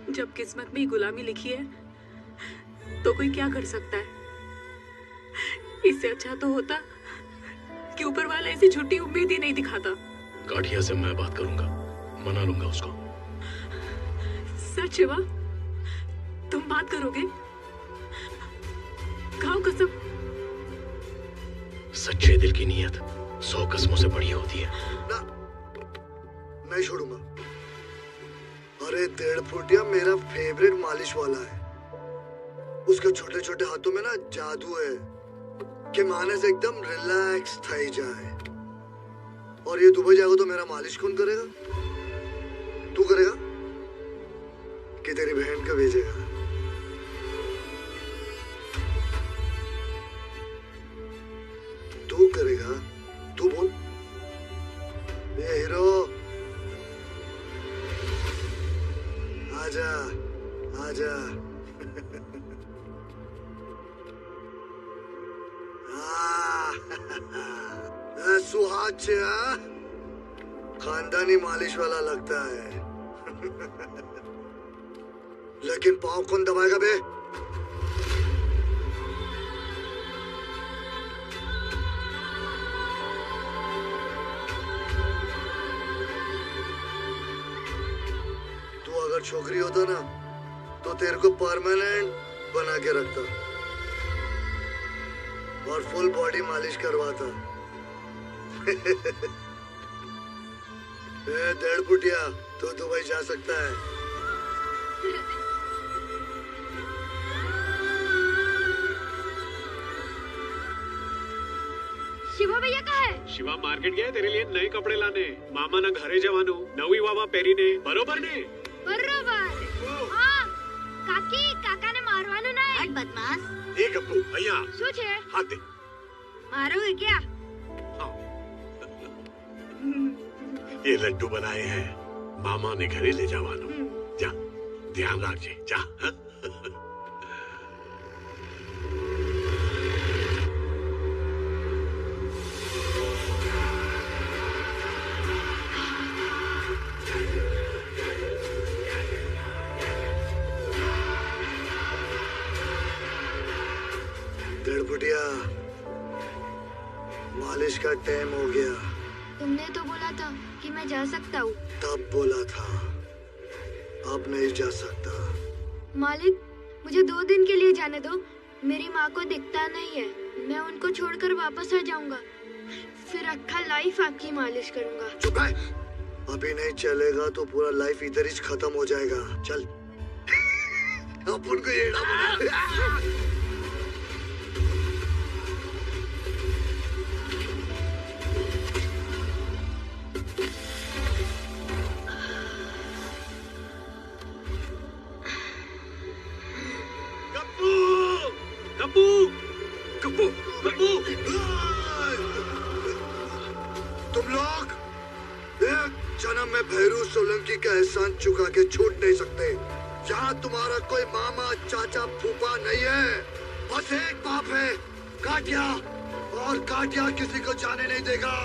जब किस्मत में गुलामी लिखी है तो कोई क्या कर सकता है। इससे अच्छा तो होता कि ऊपर वाला ऐसी झूठी उम्मीद ही नहीं दिखाता। काठिया से मैं बात करूंगा, मना लूंगा उसको। सच शिवा, तुम बात करोगे? खाओ कसम। सच्चे दिल की नीयत 100 कसमों से बड़ी होती है। ना, नहीं छोड़ूंगा। अरे 1.5 फुटिया मेरा फेवरेट मालिश वाला है। उसके छोटे छोटे हाथों में ना जादू है कि माने से एकदम रिलैक्स थई जाए। और ये दुबई जाएगा तो मेरा मालिश कौन करेगा? तू करेगा कि तेरी बहन को भेजेगा? तू करेगा? तू बोल। ये हीरो, आजा आजा। सुहाग से खानदानी मालिश वाला लगता है। लेकिन पाँव कौन दबाएगा बे? तू अगर छोकरी होता ना तो तेरे को परमानेंट बना के रखता और फुल बॉडी मालिश करवाता। 1.5 फुटिया तो दुबई जा सकता है। शिवा भैया कहाँ है? शिवा मार्केट गया तेरे लिए नए कपड़े लाने। मामा ना घरे जवानो नवी वावा पेरी ने बरोबर ने। बरोबर। हाँ, काकी काका ने मारवानो ना है। बदमाश। एक गप्पू भैया। શું છે? हाथ दे। मारोगे क्या? ये लड्डू बनाए हैं, मामा ने घरे ले जावानो। जा। ध्यान रखिए, जा। हाँ? बुढ़िया, मालिश का टाइम हो गया। तुमने तो बोला था कि मैं जा सकता हूँ। तब बोला था, अब नहीं जा सकता। मालिक, मुझे 2 दिन के लिए जाने दो। मेरी माँ को दिखता नहीं है, मैं उनको छोड़कर वापस आ जाऊंगा। फिर अक्खा लाइफ आपकी मालिश करूंगा। चुप है, अभी नहीं चलेगा तो पूरा लाइफ इधर ही खत्म हो जाएगा। चल। अपन को ये गप्पू, गप्पू, गप्पू। तुम लोग एक जन्म में भैरू सोलंकी का एहसान चुका के छूट नहीं सकते। यहाँ तुम्हारा कोई मामा, चाचा, फूफा नहीं है, बस एक बाप है, काटिया। और काटिया किसी को जाने नहीं देगा।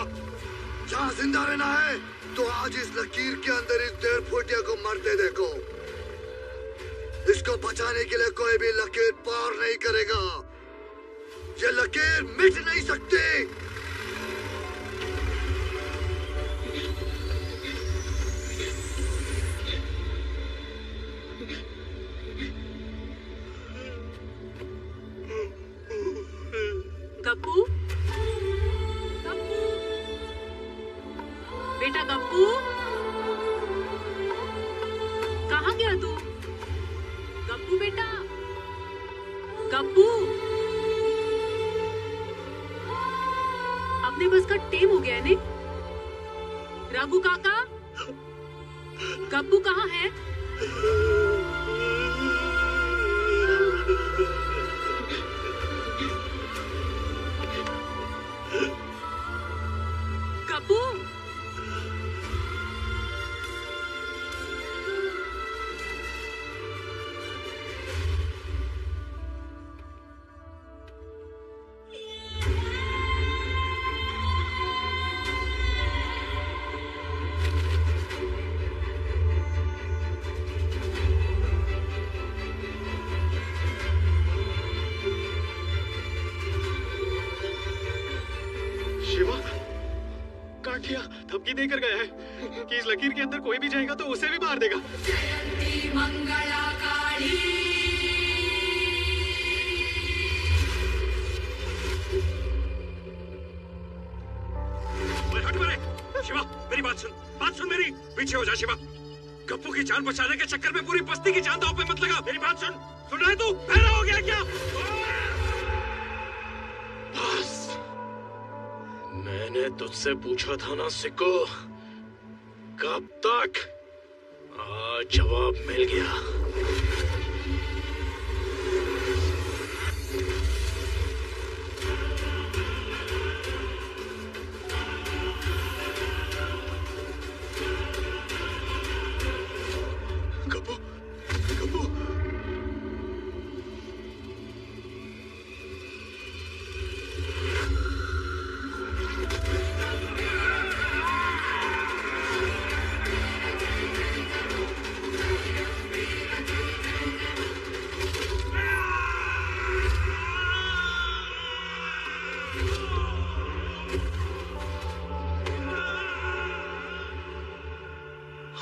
जहाँ जिंदा रहना है तो आज इस लकीर के अंदर इस 1.5 फुटिया को मरते देखो। इसको बचाने के लिए कोई भी लकीर पार नहीं करेगा। ये लकीर मिट नहीं सकती। गप्पू, गप्पू, बेटा गप्पू, कहाँ गया तू? गप्पू बेटा, गप्पू, अपने बस का टेम हो गया है ने? रघु काका, गप्पू कहाँ है? गप्पू, काटिया धमकी देकर गया है कि इस लकीर के अंदर कोई भी जाएगा तो उसे भी मार देगा। जयंती मंगला काली। हट मेरे। शिवा, मेरी बात सुन मेरी। पीछे हो जा शिवा। गप्पू की जान बचाने के चक्कर में पूरी बस्ती की जान दांव पे मत लगा। मेरी बात सुन रहा है तू? बहरा हो गया क्या? बस, मैंने तुझसे पूछा था ना सिक्को, कब तक? आज जवाब मिल गया।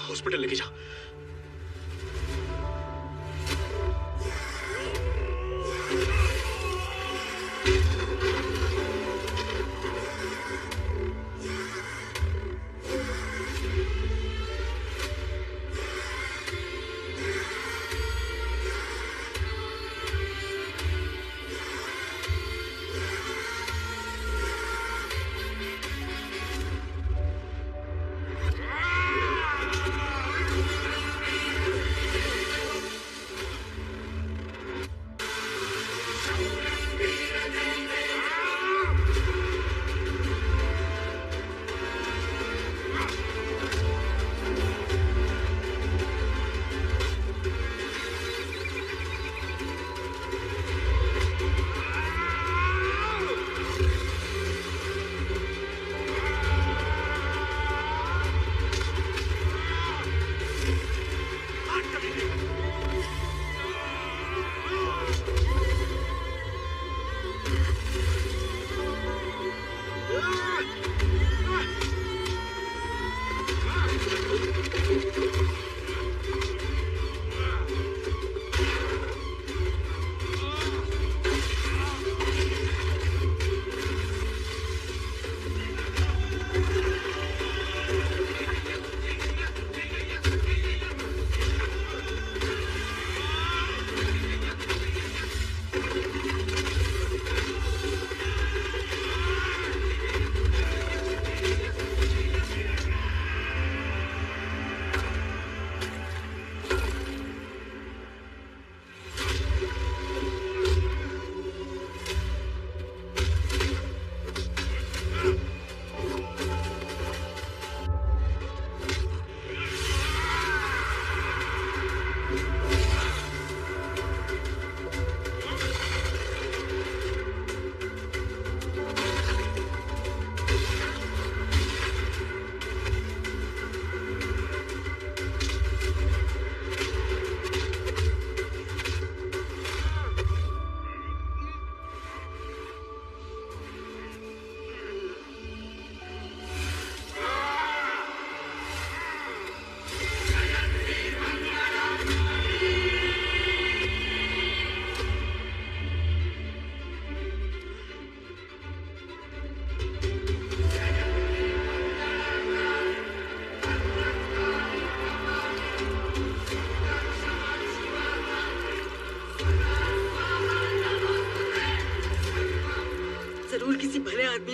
हॉस्पिटल लेके जा।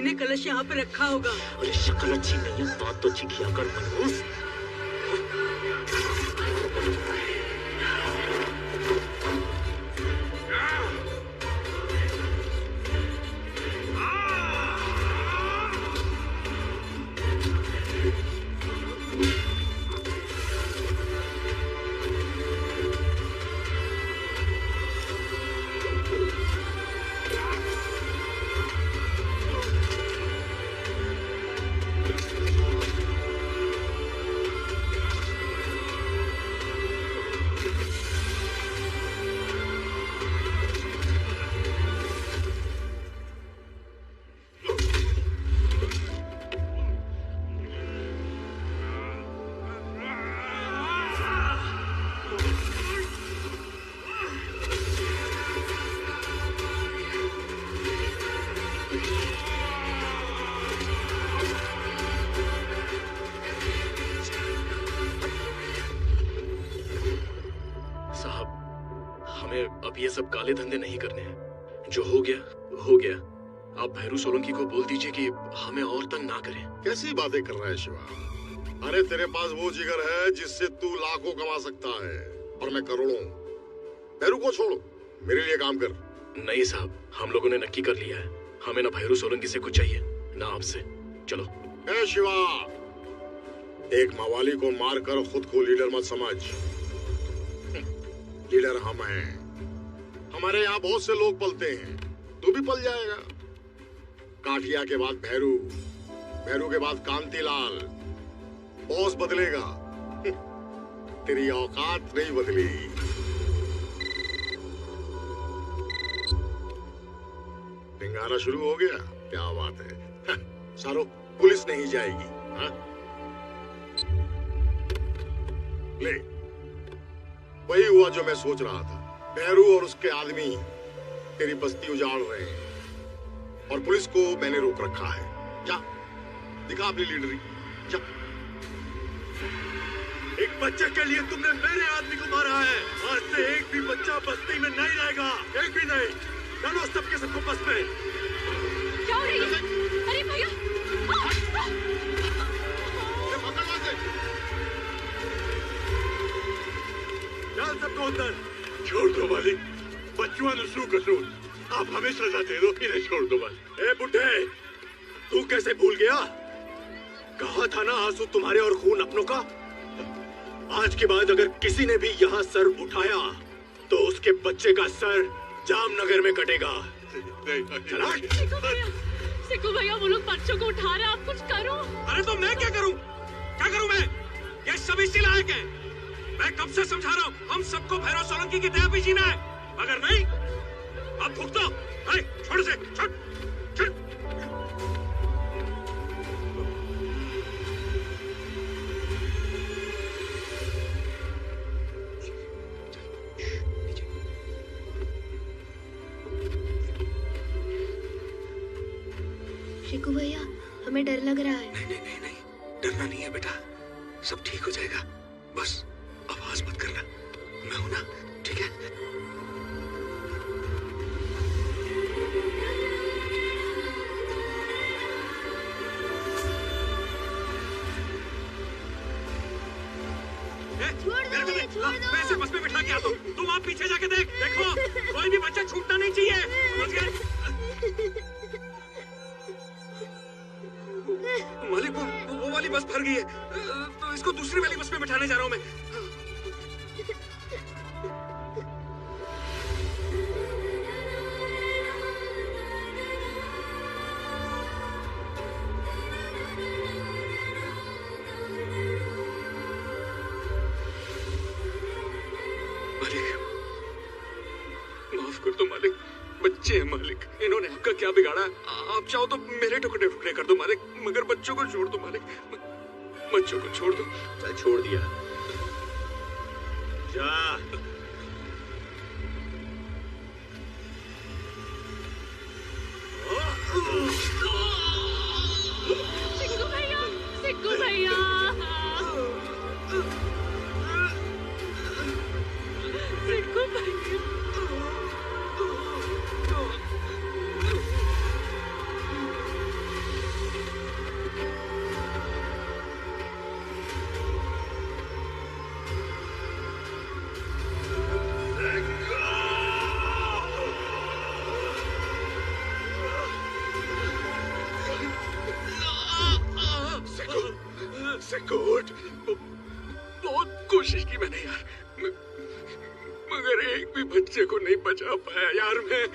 इन्हें कलश यहाँ पे रखा होगा। अरे शक्ल अच्छी नहीं है, बात तो अच्छी किया कर मनहूस। अब ये सब काले धंधे नहीं करने हैं। जो हो गया हो गया। आप भैरू सोलंकी को बोल दीजिए कि हमें और तंग ना करें। कैसी बातें कर रहा है शिवा? अरे तेरे पास वो जिगर है जिससे तू लाखों कमा सकता है और मैं करोड़ों। भैरू को छोड़ो, मेरे लिए काम कर। नहीं साहब, हम लोगों ने नक्की कर लिया है। हमें ना भैरू सोलंकी से कुछ चाहिए ना आपसे। चलो। ए शिवा, एक मवाली को मारकर खुद को लीडर मत समझ। लीडर हम हैं। हमारे यहाँ बहुत से लोग पलते हैं, तू भी पल जाएगा। काठिया के बाद भैरू, भैरू के बाद कांतीलाल। बॉस बदलेगा, तेरी औकात नहीं बदली। पिंगारा शुरू हो गया, क्या बात है। सारो पुलिस नहीं जाएगी। हा? ले, वही हुआ जो मैं सोच रहा था। भैरू और उसके आदमी तेरी बस्ती उजाड़ रहे हैं और पुलिस को मैंने रोक रखा है। जा, दिखा अपनी लीडरी, जा। एक बच्चे के लिए तुमने मेरे आदमी को मारा है। आज से एक भी बच्चा बस्ती में नहीं रहेगा, एक भी नहीं। डालो सबके सबको बस में। क्या हो रही है? अरे भैया, डाल सबको अंदर। छोड़ दो मालिक, बच्चों ने शू कसूर। आप हमें सजा दे दो, इन्हें छोड़ दो बस। ए बुड्ढे, तू कैसे भूल गया? कहा था ना आंसू तुम्हारे और खून अपनों का। आज के बाद अगर किसी ने भी यहाँ सर उठाया तो उसके बच्चे का सर जामनगर में कटेगा। चला। सिक्कू भैया, वो लोग बच्चों को उठा रहे हैं, आप कुछ करो। अरे तो मैं क्या करूं? क्या करूं मैं? ये सब इसी लायक है। मैं कब से समझा रहा हूँ, हम सबको भैरव सोलंकी की दया पे जीना है। अगर नहीं, अब फूक दो। छोड़ से, छोड़, छोड़। शिकू भैया, हमें डर लग रहा है। नहीं, डरना नहीं है बेटा, सब ठीक हो जाएगा। बस आवाज मत करना, मैं हूं ना, ठीक है? मैं इसे बस में बिठा के आता हूँ, तुम आप पीछे जाके देखो, कोई भी बच्चा छूटना नहीं चाहिए, समझ गए? मालिक, वो वाली बस भर गई है, तो इसको दूसरी वाली बस में बिठाने जा रहा हूँ मैं। मालिक, बच्चे हैं मालिक, इन्होंने आपका क्या बिगाड़ा? आप चाहो तो मेरे टुकड़े टुकड़े कर दो मालिक, मगर बच्चों को छोड़ दो मालिक, बच्चों को छोड़ दो। चल, छोड़ दिया। जा। सिक्कू भैया, सिक्कू भैया, सिक्कू भैया। बहुत कोशिश की मैंने यार, मगर एक भी बच्चे को नहीं बचा पाया यार मैं।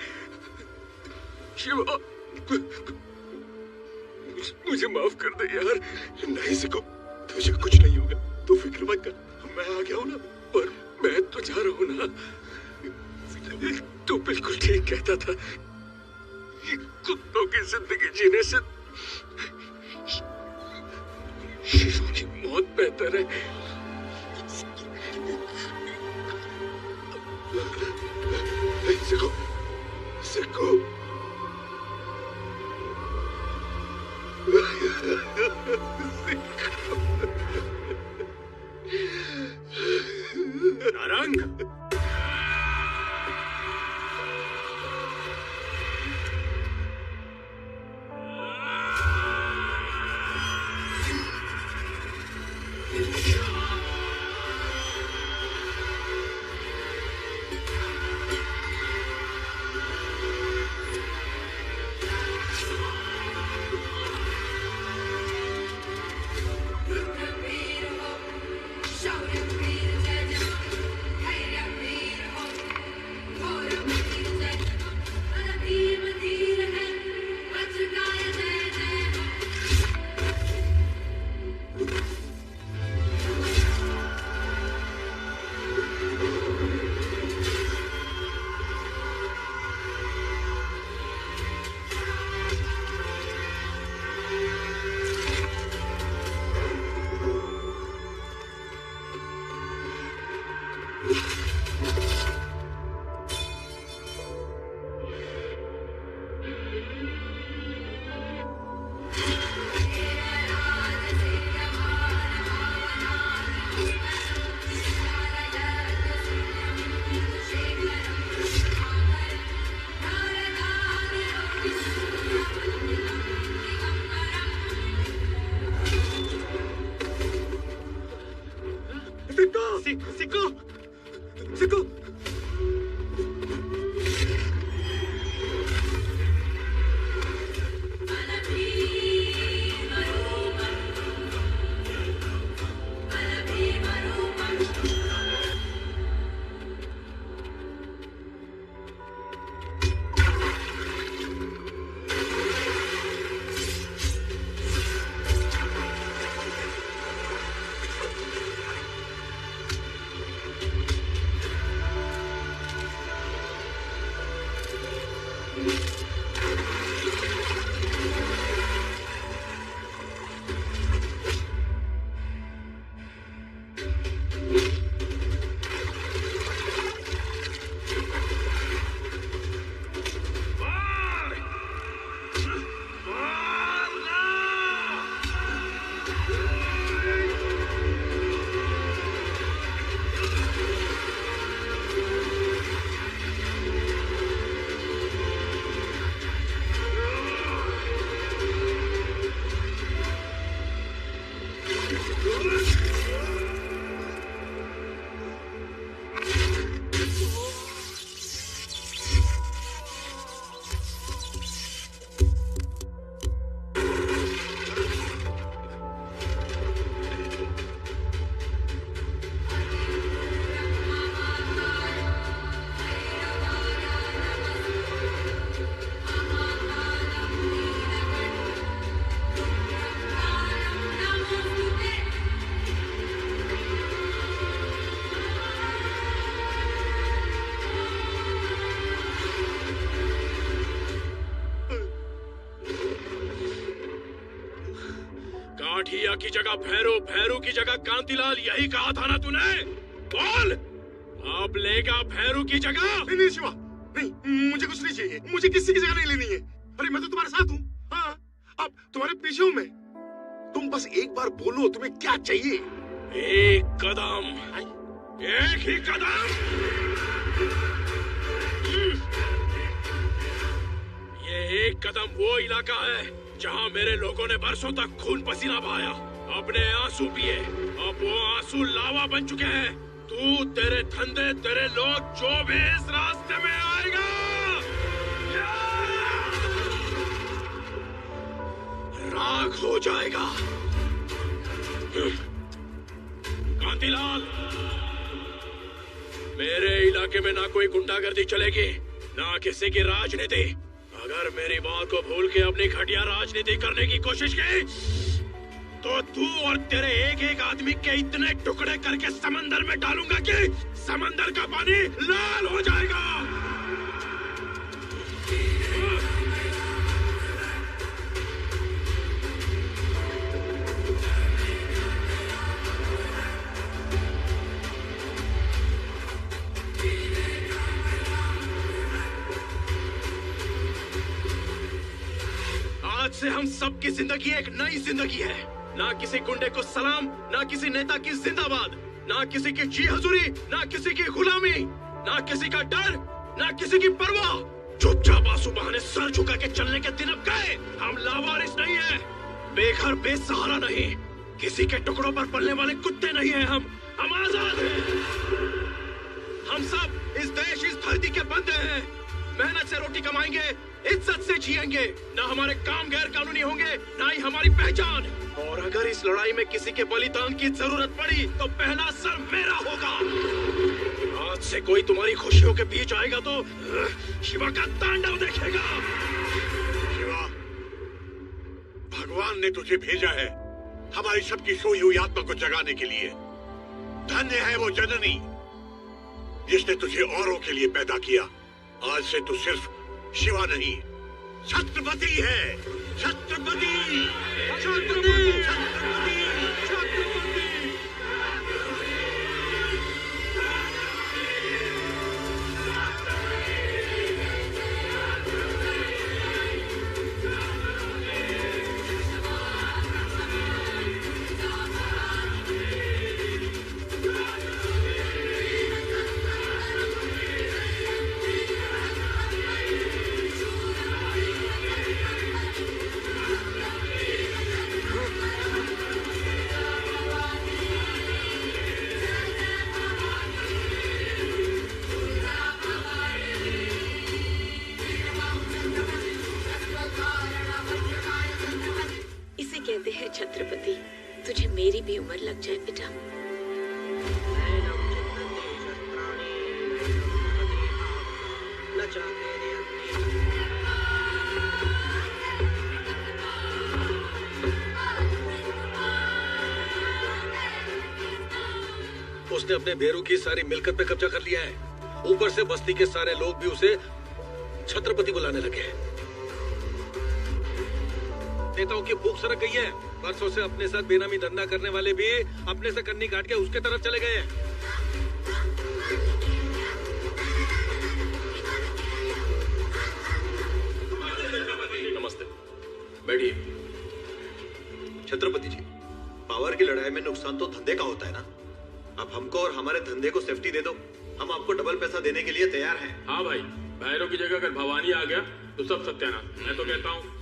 शिवा, मुझे माफ कर दे यार। नहीं सिको, तुझे कुछ नहीं होगा, तू फिक्र मत कर। मैं आ गया हूँ ना, पर मैं तो जा रहा हूँ ना। तू बिल्कुल ठीक कहता था, कुत्तों की जिंदगी जीने से शेरों की मौत बेहतर है। सिको, सिको। नारंग, सिको, सिको। काठिया की जगह भैरू, भैरू की जगह कांतिलाल, यही कहा था ना तूने? बोल, अब लेगा भैरू की जगह? नहीं नहीं शिवा, नहीं, मुझे कुछ नहीं चाहिए, मुझे किसी की जगह नहीं लेनी है। अरे मैं तो तुम्हारे साथ हूँ। हाँ, अब तुम्हारे पीछे हूँ मैं। तुम बस एक बार बोलो तुम्हें क्या चाहिए। एक कदम, एक ही कदम। ये एक कदम वो इलाका है जहाँ मेरे लोगों ने बरसों तक खून पसीना बहाया, अपने आंसू पिए। अब वो आंसू लावा बन चुके हैं। तू, तेरे धंधे, तेरे लोग, जो भी इस रास्ते में आएगा राख हो जाएगा। कांतिलाल, मेरे इलाके में ना कोई गुंडागर्दी चलेगी, ना किसी की राजनीति। अगर मेरी बात को भूल के अपनी घटिया राजनीति करने की कोशिश की तो तू और तेरे एक एक आदमी के इतने टुकड़े करके समंदर में डालूंगा कि समंदर का पानी लाल हो जाएगा। आज से हम सबकी जिंदगी एक नई जिंदगी है। ना किसी गुंडे को सलाम, ना किसी नेता की जिंदाबाद, ना किसी की जी हजूरी, ना किसी की गुलामी, ना किसी का डर, ना किसी की परवाह। चुपचाप आंसू बहाने सर झुका के चलने के दिन अब गए। हम लावारिस नहीं है, बेघर बेसहारा नहीं, किसी के टुकड़ों पर पलने वाले कुत्ते नहीं है। हम आजाद हैं। हम सब इस देश, इस धरती के बंदे हैं। मेहनत से रोटी कमाएंगे, इज्जत से जिएंगे। ना हमारे काम गैर कानूनी होंगे, ना ही हमारी पहचान। और अगर इस लड़ाई में किसी के बलिदान की जरूरत पड़ी तो पहला सर मेरा होगा। आज से कोई तुम्हारी खुशियों के बीच आएगा तो शिवा का तांडव देखेगा। शिवा, भगवान ने तुझे भेजा है हमारी सबकी सोई हुई आत्मा को जगाने के लिए। धन्य है वो जननी जिसने तुझे औरों के लिए पैदा किया। आज से तू सिर्फ शिवा नहीं, छत्रपति है। छत्रपति, छत्रपति, छत्रपति, छत्रपति। कहते हैं छत्रपति, तुझे मेरी भी उम्र लग जाए बेटा। उसने अपने भेरू की सारी मिलकत पे कब्जा कर लिया है। ऊपर से बस्ती के सारे लोग भी उसे छत्रपति बुलाने लगे हैं। नेताओं की भूख सरक गई है। बरसों से अपने साथ बेनामी धंधा करने वाले भी अपने से कन्नी काट के उसके तरफ चले गए हैं। नमस्ते, बैठिए। छत्रपति जी, पावर की लड़ाई में नुकसान तो धंधे का होता है ना। अब हमको और हमारे धंधे को सेफ्टी दे दो, हम आपको डबल पैसा देने के लिए तैयार हैं। हाँ भाई, भैरव की जगह अगर भवानी आ गया तो सब सत्यानाश। मैं तो कहता हूँ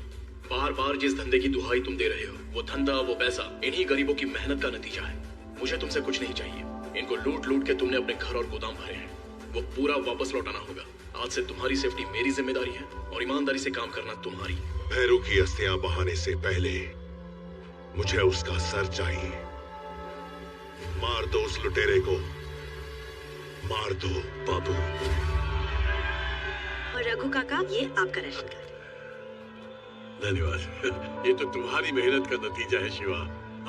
बार बार जिस धंधे की दुहाई तुम दे रहे हो, वो धंधा, वो पैसा इन्हीं गरीबों की मेहनत का नतीजा है। मुझे तुमसे कुछ नहीं चाहिए। इनको लूट लूट के तुमने अपने घर और गोदाम भरे हैं, वो पूरा वापस लौटाना होगा। आज से तुम्हारी सेफ्टी मेरी जिम्मेदारी है और ईमानदारी से काम करना तुम्हारी। भैरू की अस्थियां बहाने से पहले मुझे उसका सर चाहिए। मार दो उस लुटेरे को, मार दो बाबू। और रघु काका, ये आपका राशन कार्ड। धन्यवाद। ये तो तुम्हारी मेहनत का नतीजा है शिवा।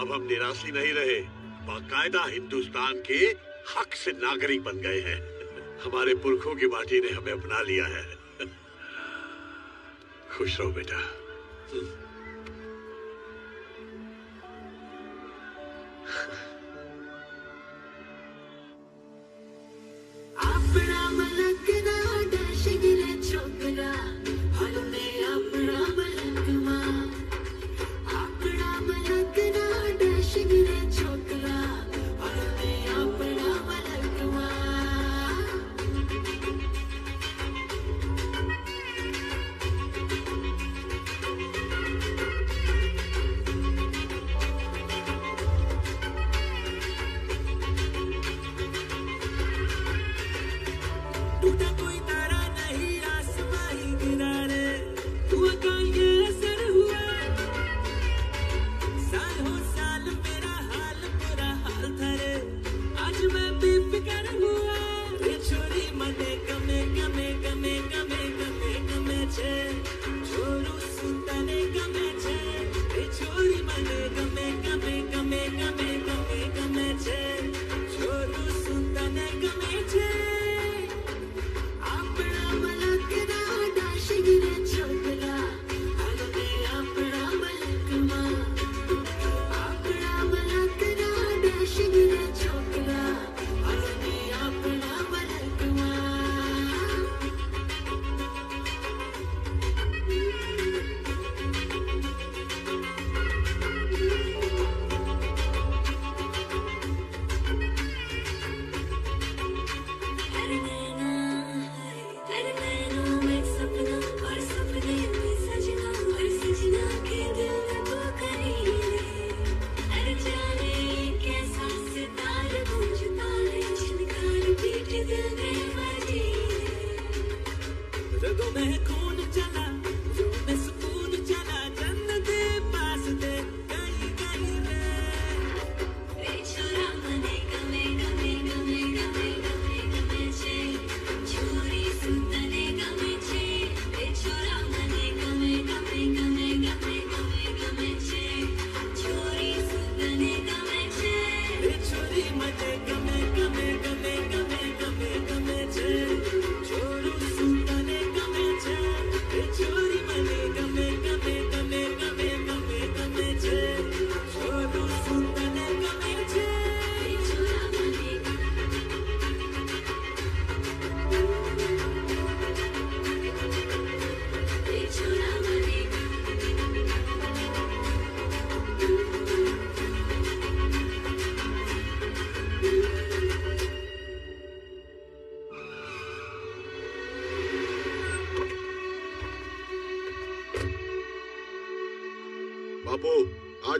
अब हम निराशी नहीं रहे, बाकायदा हिंदुस्तान के हक से नागरिक बन गए हैं। हमारे पुरखों की माटी ने हमें अपना लिया है। खुश रहो बेटा। अपना मलक ना डशगिरे छोकरा, हलने अपना मलक मां। अपना मलक ना डशगिरे छोकरा, हलने अपना मलक मां।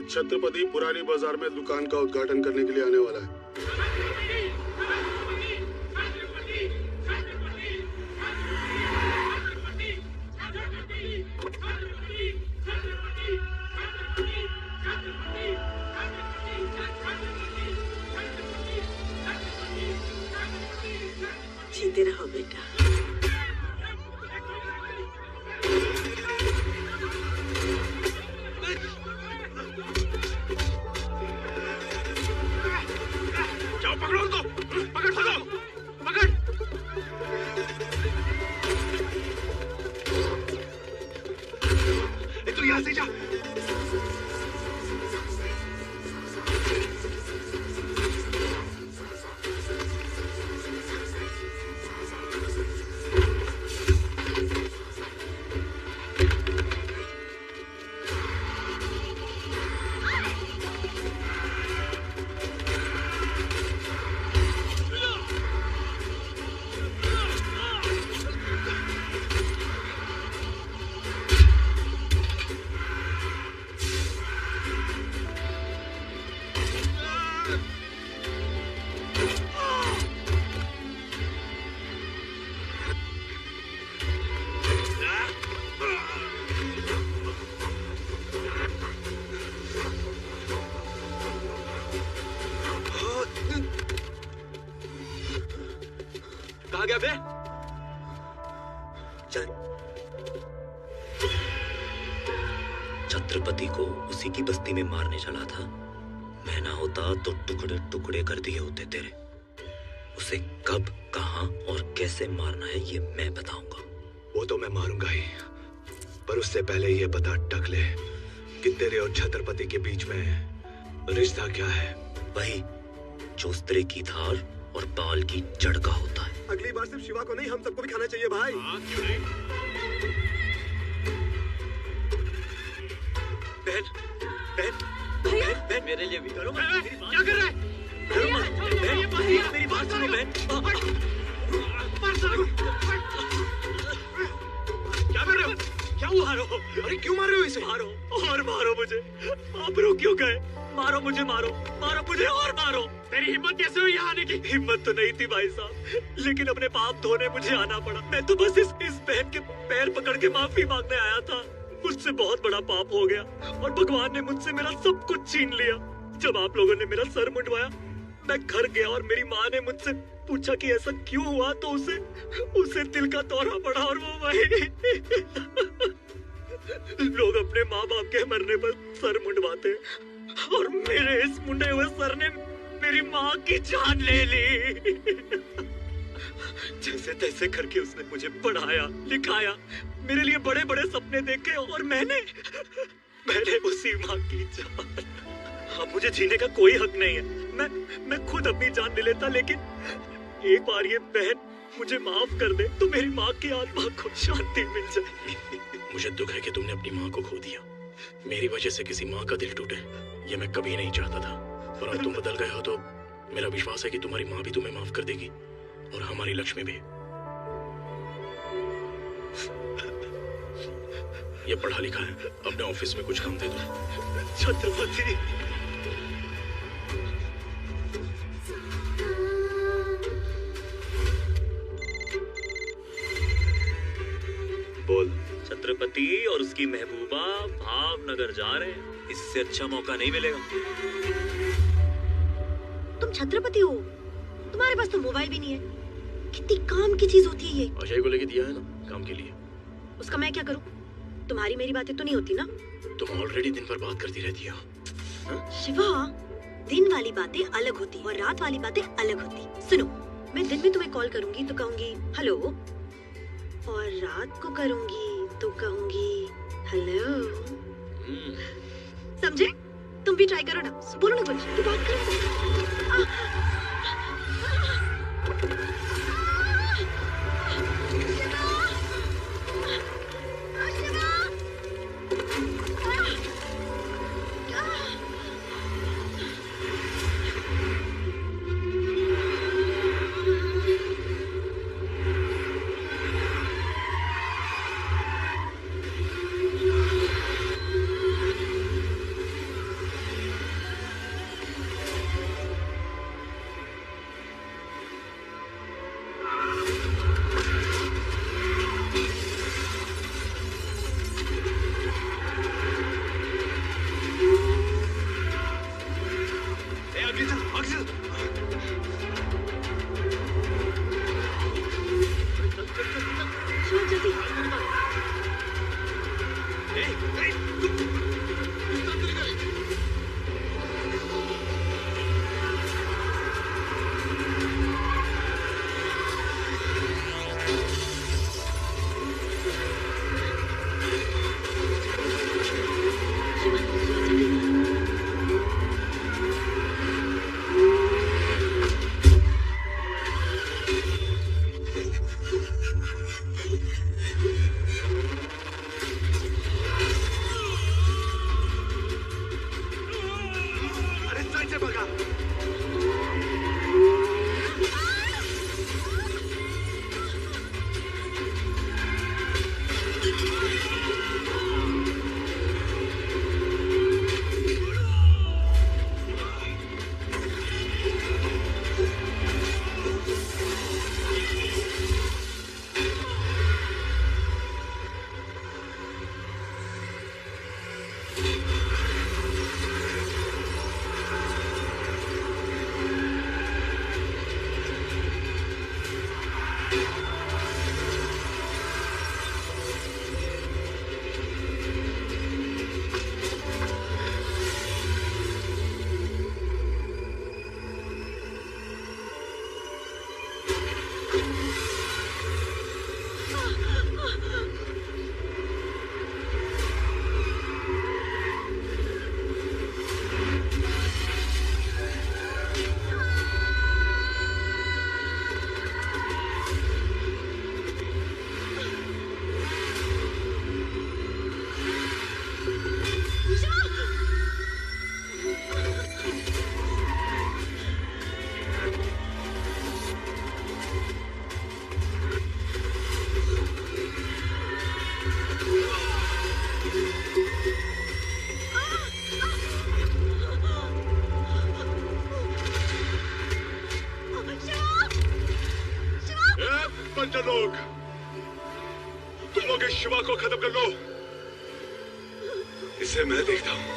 छत्रपति पुरानी बाजार में दुकान का उद्घाटन करने के लिए आने वाला है। जीते रहो बेटा। जाओ पकड़ो उनको, पकड़ सको, पकड़। तू यहाँ से जा। कहाँ गया बे? छत्रपति को उसी की बस्ती में मारने चला था। मैं ना होता तो टुकड़े टुकड़े कर दिए होते तेरे। उसे कब, कहाँ और कैसे मारना है ये मैं बताऊंगा। वो तो मैं मारूंगा ही, पर उससे पहले ये बता टकले कि तेरे और छत्रपति के बीच में रिश्ता क्या है? वही जो स्त्री की धार और बाल की जड़ का होता है। अगली बार सिर्फ शिवा को नहीं, हम सबको भी खाना चाहिए भाई। बहन, बहन, बहन, बहन, मेरे लिए भी करो। क्या कर रहा है? बहन, मेरी बात सुनो बहन। क्या कर रहे हो? क्या हुआ? मारो। अरे क्यों मार रहे हो इसे? मारो और मारो मुझे। आप रो क्यों गए? मारो मुझे, मारो, मारो मुझे और मारो। तेरी हिम्मत कैसे हुई यहाँ आने की? हिम्मत तो नहीं थी भाई साहब, लेकिन अपने पाप धोने मुझे आना पड़ा। मैं तो बस इस बहन के पैर पकड़ के माफी मांगने आया था। मुझसे बहुत बड़ा पाप हो गया और भगवान ने मुझसे मेरा सब कुछ छीन लिया। जब आप लोगों ने मेरा सर मुंडवाया, मैं घर गया और मेरी माँ ने मुझसे पूछा कि ऐसा क्यों हुआ, तो उसे दिल का दौरा पड़ा और वो वही। लोग अपने माँ बाप के मरने पर सर मुंडवाते और मेरे इस मुंडे हुए सर ने मेरी माँ की जान ले ली। जैसे तैसे करके उसने मुझे पढ़ाया, लिखाया, मेरे लिए बड़े बड़े सपने देखे और मैंने उसी माँ की जान। अब मुझे जीने का कोई हक नहीं है। मैं खुद अपनी जान ले लेता, लेकिन एक बार ये बहन मुझे माफ कर दे तो मेरी माँ की आत्मा को शांति मिल जाएगी। मुझे दुख है कि तुमने अपनी माँ को खो दिया। मेरी वजह से किसी माँ का दिल टूटे, ये मैं कभी नहीं चाहता था। पर अब तुम बदल गए हो तो मेरा विश्वास है कि तुम्हारी माँ भी तुम्हें माफ कर देगी और हमारी लक्ष्मी भी। ये पढ़ा लिखा है, अपने ऑफिस में कुछ काम दे दो। छत्रपति, बोल। छत्रपति और उसकी महबूबा भावनगर जा रहे हैं। इससे अच्छा मौका नहीं मिलेगा। तुम छत्रपति हो, तुम्हारे पास तो मोबाइल भी नहीं है। कितनी काम की चीज होती है ये। अजय को लेके दिया है ना काम के लिए। उसका मैं क्या करूं? तुम्हारी मेरी बातें तो नहीं होती ना? तुम ऑलरेडी दिन भर बात करती रहती हो। शिवा, दिन वाली बातें अलग होती और रात वाली बातें अलग होती। सुनो, मैं दिन में तुम्हें कॉल करूंगी तो कहूंगी हेलो, और रात को करूंगी तो कहूंगी हेलो। समझे? तुम भी ट्राई करो ना। बोलो ना कुछ, तो बात करो। इंस्पेक्टर लोग, तुम लोग इस शिवा को खत्म कर लो। इसे मैं देखता हूँ।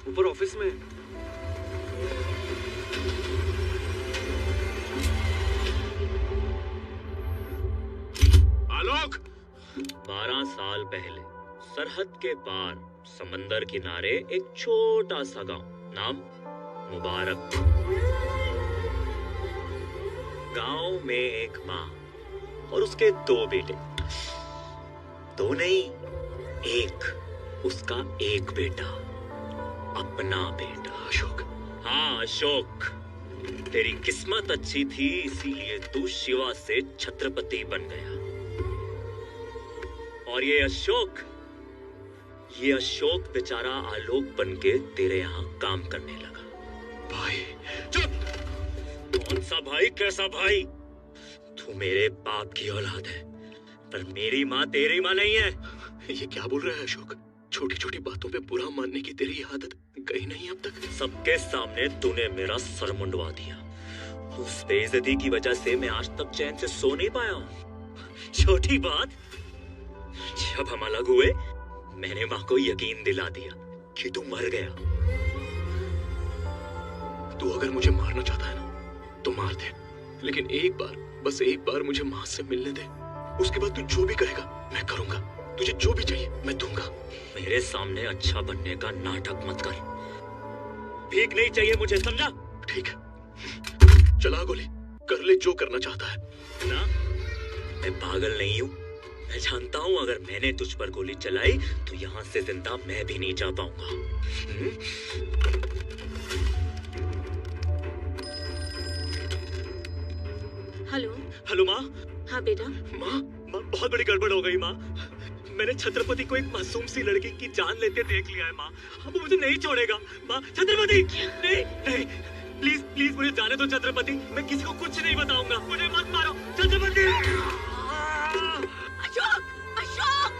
ऊपर ऑफिस में। आलोक! 12 साल पहले सरहद के पार समंदर किनारे एक छोटा सा गांव, नाम मुबारक। गांव में एक माँ और उसके 2 बेटे। 2 नहीं, एक। उसका एक बेटा, अपना बेटा अशोक। हाँ अशोक, तेरी किस्मत अच्छी थी, इसीलिए तू शिवा से छत्रपति बन गया। और ये अशोक बेचारा आलोक बनके तेरे यहाँ काम करने लगा। भाई चुप! कौन सा भाई, कैसा भाई? तू मेरे बाप की औलाद है, पर मेरी माँ तेरी माँ नहीं है। ये क्या बोल रहा है अशोक? छोटी छोटी बातों पे बुरा मानने की तेरी आदत गई नहीं अब तक? सबके सामने तूने मेरा सर मुंडवा दिया। उस बेइज्जती की वजह से मैं आज तक चैन से सो नहीं पाया हूँ। छोटी बात, जब हम अलग हुए मैंने माँ को यकीन दिला दिया कि तू मर गया। तू अगर मुझे मारना चाहता है ना तो मार दे, लेकिन एक बार, बस एक बार मुझे माँ से मिलने दे। उसके बाद तू जो भी कहेगा मैं करूंगा। तुझे जो भी चाहिए मैं दूंगा। मेरे सामने अच्छा बनने का नाटक मत कर। भीख नहीं चाहिए मुझे, समझा? ठीक है, चला गोली, कर ले जो करना चाहता है ना। मैं पागल नहीं हूँ। मैं जानता हूँ अगर मैंने तुझ पर गोली चलाई तो यहाँ से जिंदा मैं भी नहीं जा पाऊंगा। हेलो। हेलो माँ। हाँ बेटा। माँ बहुत बड़ी गड़बड़ हो गई माँ। मैंने छत्रपति को एक मासूम सी लड़की की जान लेते देख लिया है माँ। अब वो मुझे नहीं छोड़ेगा माँ। छत्रपति नहीं नहीं, प्लीज प्लीज मुझे जाने दो छत्रपति। मैं किसी को कुछ नहीं बताऊंगा। मुझे मत मारो छत्रपति। अशोक! अशोक!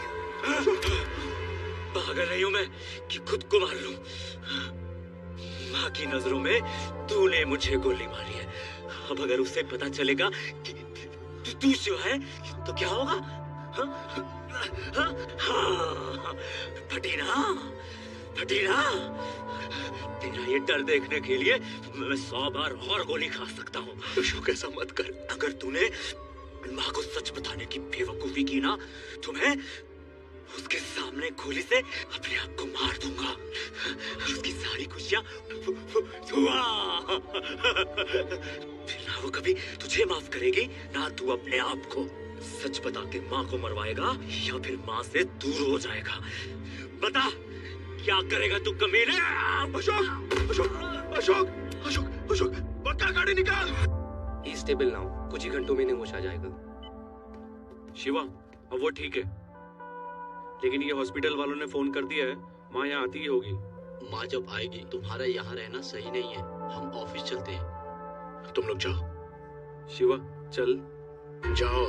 पागल नहीं हूँ मैं कि खुद को मार लूं। माँ की नजरों में तूने मुझे गोली मारी है। अब अगर उसे पता चलेगा कि तू शिवा है तो क्या होगा? फटीना, फटीना, तेरा ये डर देखने के लिए मैं 100 बार और गोली खा सकता हूँ। अशोक ऐसा मत कर। अगर तूने माँ को सच बताने की बेवकूफी की ना तो मैं उसके सामने गोली से अपने आप को मार दूंगा। उसकी सारी खुशियां फिर ना वो कभी तुझे माफ करेगी ना तू अपने आप को। सच बता के माँ को मरवाएगा या फिर माँ से दूर हो जाएगा? बता क्या करेगा तू कमीने? अशोक, अशोक, अशोक, अशोक, अशोक, पक्का गाड़ी निकाल। स्टेबल ना हो, कुछ ही घंटों में होश आ जाएगा। शिवा, अब वो ठीक है, लेकिन ये हॉस्पिटल वालों ने फोन कर दिया है, माँ यहाँ आती ही होगी। माँ जब आएगी तुम्हारा यहाँ रहना सही नहीं है। हम ऑफिस चलते हैं। तुम लोग जाओ। शिवा चल। जाओ।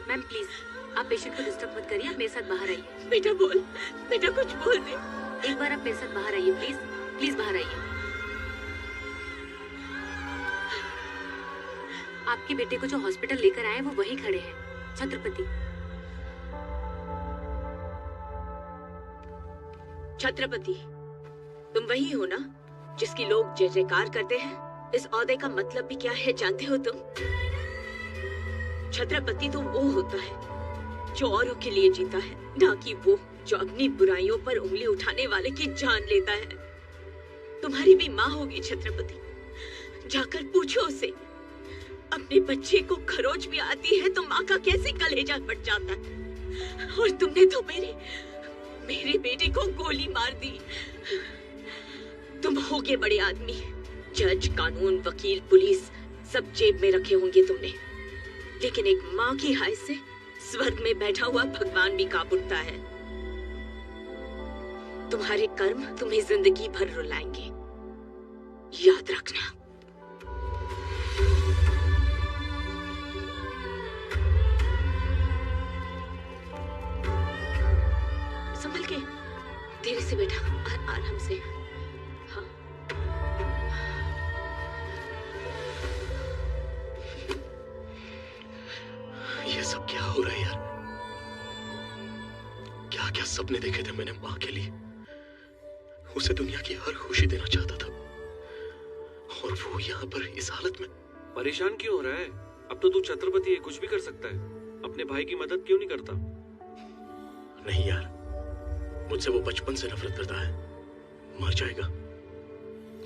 मैम प्लीज आप पेशेंट को डिस्टर्ब मत करिए, आप मेरे साथ बाहर आइए। बेटा बोल, बेटा कुछ बोल दे। एक बार आप मेरे साथ बाहर आइए प्लीज, प्लीज बाहर आइए। आपके बेटे को जो हॉस्पिटल लेकर आए वो वहीं खड़े हैं, छत्रपति। छत्रपति, तुम वही हो ना जिसकी लोग जय जयकार करते हैं? इस ओहदे का मतलब भी क्या है जानते हो तुम? छत्रपति तो वो होता है जो औरों के लिए जीता है, ना कि वो जो अपनी बुराइयों पर उंगली उठाने वाले की जान लेता है। तुम्हारी भी माँ होगी छत्रपति, जाकर पूछो उसे। अपने बच्चे को खरोच भी आती है तो माँ का कैसे कलेजा फट जाता है। और तुमने तो मेरे बेटे को गोली मार दी। तुम होगे बड़े आदमी, जज, कानून, वकील, पुलिस सब जेब में रखे होंगे तुमने, लेकिन एक माँ की हाय से स्वर्ग में बैठा हुआ भगवान भी कांप उठता है। तुम्हारे कर्म तुम्हें जिंदगी भर रुलाएंगे, याद रखना। संभल के, धीरे से बेटा, आराम से। हाँ। ये सब क्या हो रहा है यार? क्या क्या सपने देखे थे मैंने माँ के लिए। उसे दुनिया की हर खुशी देना चाहता था, और वो यहाँ पर इस हालत में। परेशान क्यों हो रहा है? अब तो तू छत्रपति है, कुछ भी कर सकता है। अपने भाई की मदद क्यों नहीं करता? नहीं यार, मुझसे वो बचपन से नफरत करता है। मर जाएगा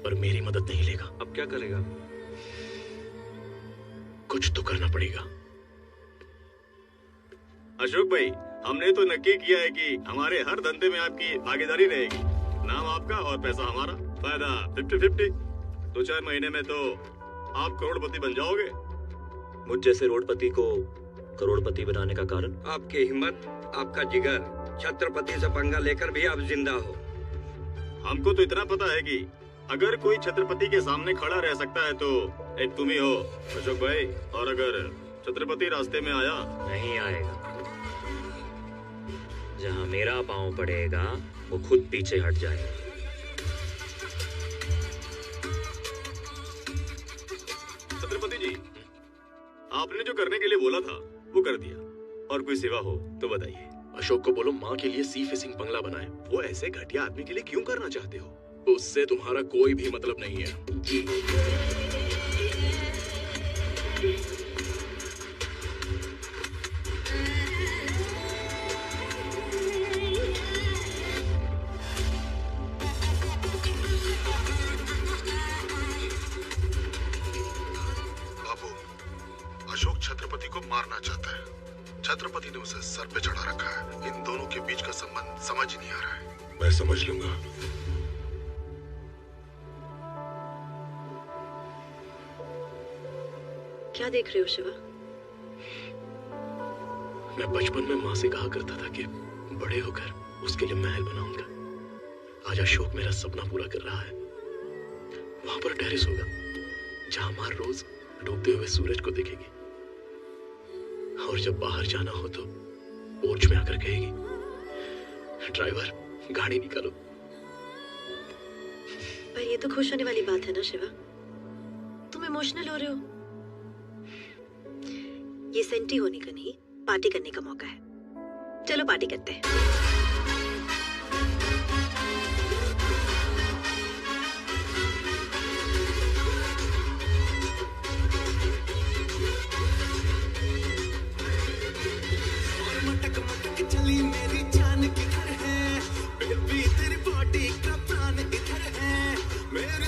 पर मेरी मदद नहीं लेगा। अब क्या करेगा? कुछ तो करना पड़ेगा। अशोक भाई, हमने तो नक्की किया है कि हमारे हर धंधे में आपकी भागीदारी रहेगी। नाम आपका और पैसा हमारा, फायदा 50-50। 2-4 महीने में तो आप करोड़पति बन जाओगे। मुझ जैसे रोडपति को करोड़पति बनाने का कारण? आपकी हिम्मत, आपका जिगर। छत्रपति से पंगा लेकर भी आप जिंदा हो। हमको तो इतना पता है कि अगर कोई छत्रपति के सामने खड़ा रह सकता है तो एक तुम ही हो अशोक भाई। और अगर छत्रपति रास्ते में आया, नहीं आएगा। जहाँ मेरा पांव पड़ेगा वो खुद पीछे हट जाएगा। छत्रपति जी, आपने जो करने के लिए बोला था वो कर दिया, और कोई सेवा हो तो बताइए। अशोक को बोलो माँ के लिए सी फिशिंग बंगला बनाए। वो ऐसे घटिया आदमी के लिए क्यों करना चाहते हो? उससे तुम्हारा कोई भी मतलब नहीं है जी। बाबू, अशोक छत्रपति को मारना चाहता है। छत्रपति ने उसे सर पे चढ़ा रखा है। इन दोनों के बीच का संबंध समझ ही नहीं आ रहा है। मैं समझ लूंगा। क्या देख रहे हो शिवा? मैं बचपन में माँ से कहा करता था कि बड़े होकर उसके लिए महल बनाऊंगा। आज अशोक मेरा सपना पूरा कर रहा है। वहां पर टेरेस होगा जहां माँ रोज डूबते हुए सूरज को देखेगी, और जब बाहर जाना हो तो पोर्च में आकर कहेगी, ड्राइवर गाड़ी निकालो। पर ये तो खुश होने वाली बात है ना शिवा? तुम इमोशनल हो रहे हो। ये सेंटी होने का नहीं, पार्टी करने का मौका है। चलो पार्टी करते हैं। चली मेरी जान किधर है? बेबी तेरी बॉडी का प्राण किधर है? मेरे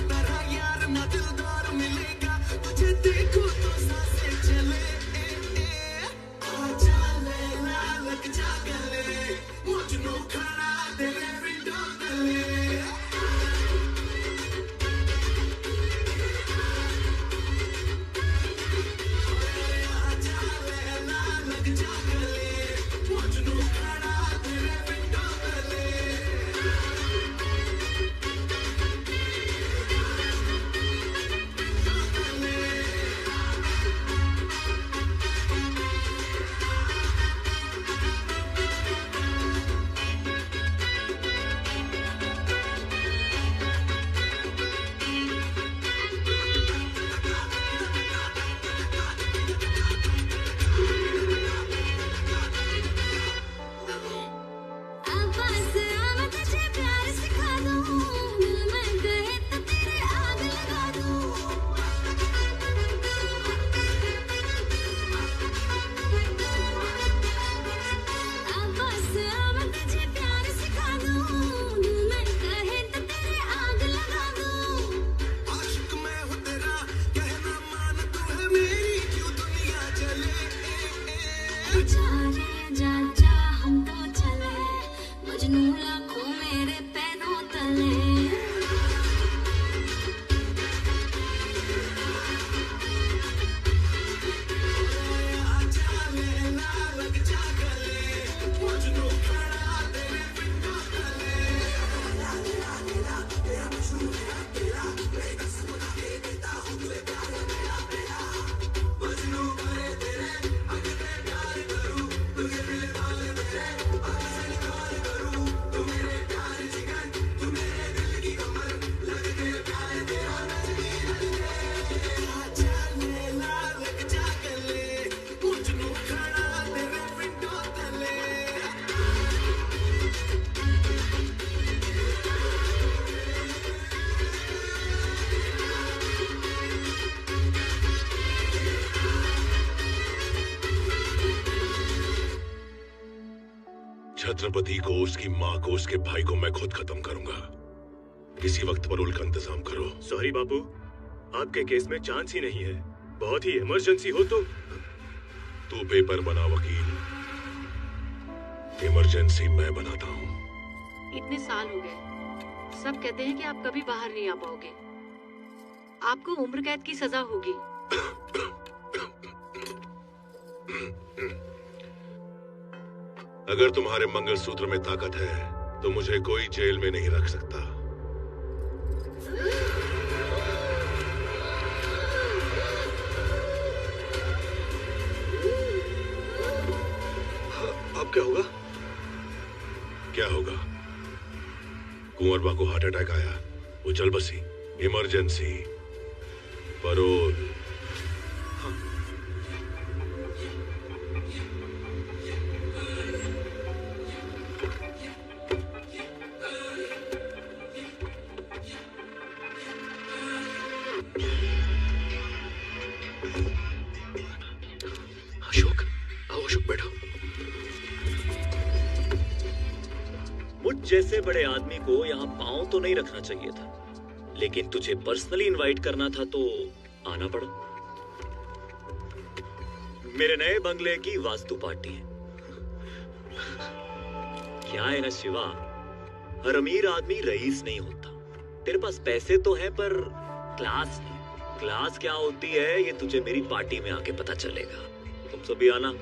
छत्रपति को, उसकी माँ को, उसके भाई को मैं खुद खत्म करूंगा। किसी वक्त पर उनका इंतजाम करो। सॉरी बापू, आपके केस में चांस ही नहीं है। बहुत ही इमरजेंसी हो तो तू पेपर बना वकील, इमरजेंसी मैं बनाता हूँ। इतने साल हो गए, सब कहते हैं कि आप कभी बाहर नहीं आ पाओगे। आपको उम्र कैद की सजा होगी। अगर तुम्हारे मंगलसूत्र में ताकत है तो मुझे कोई जेल में नहीं रख सकता। अब क्या होगा? क्या होगा? कुंवरबा को हार्ट अटैक आया, वो चल बसी, इमरजेंसी, परोल। अशोक, आओ अशोक, बैठो। मुझ जैसे बड़े आदमी को यहाँ पांव तो नहीं रखना चाहिए था, लेकिन तुझे पर्सनली इनवाइट करना था तो आना पड़ा। मेरे नए बंगले की वास्तु पार्टी है। क्या है ना शिवा, हर अमीर आदमी रईस नहीं होता। तेरे पास पैसे तो है पर क्लास नहीं। क्लास क्या होती है ये तुझे मेरी पार्टी में आके पता चलेगा। तुम सभी आना,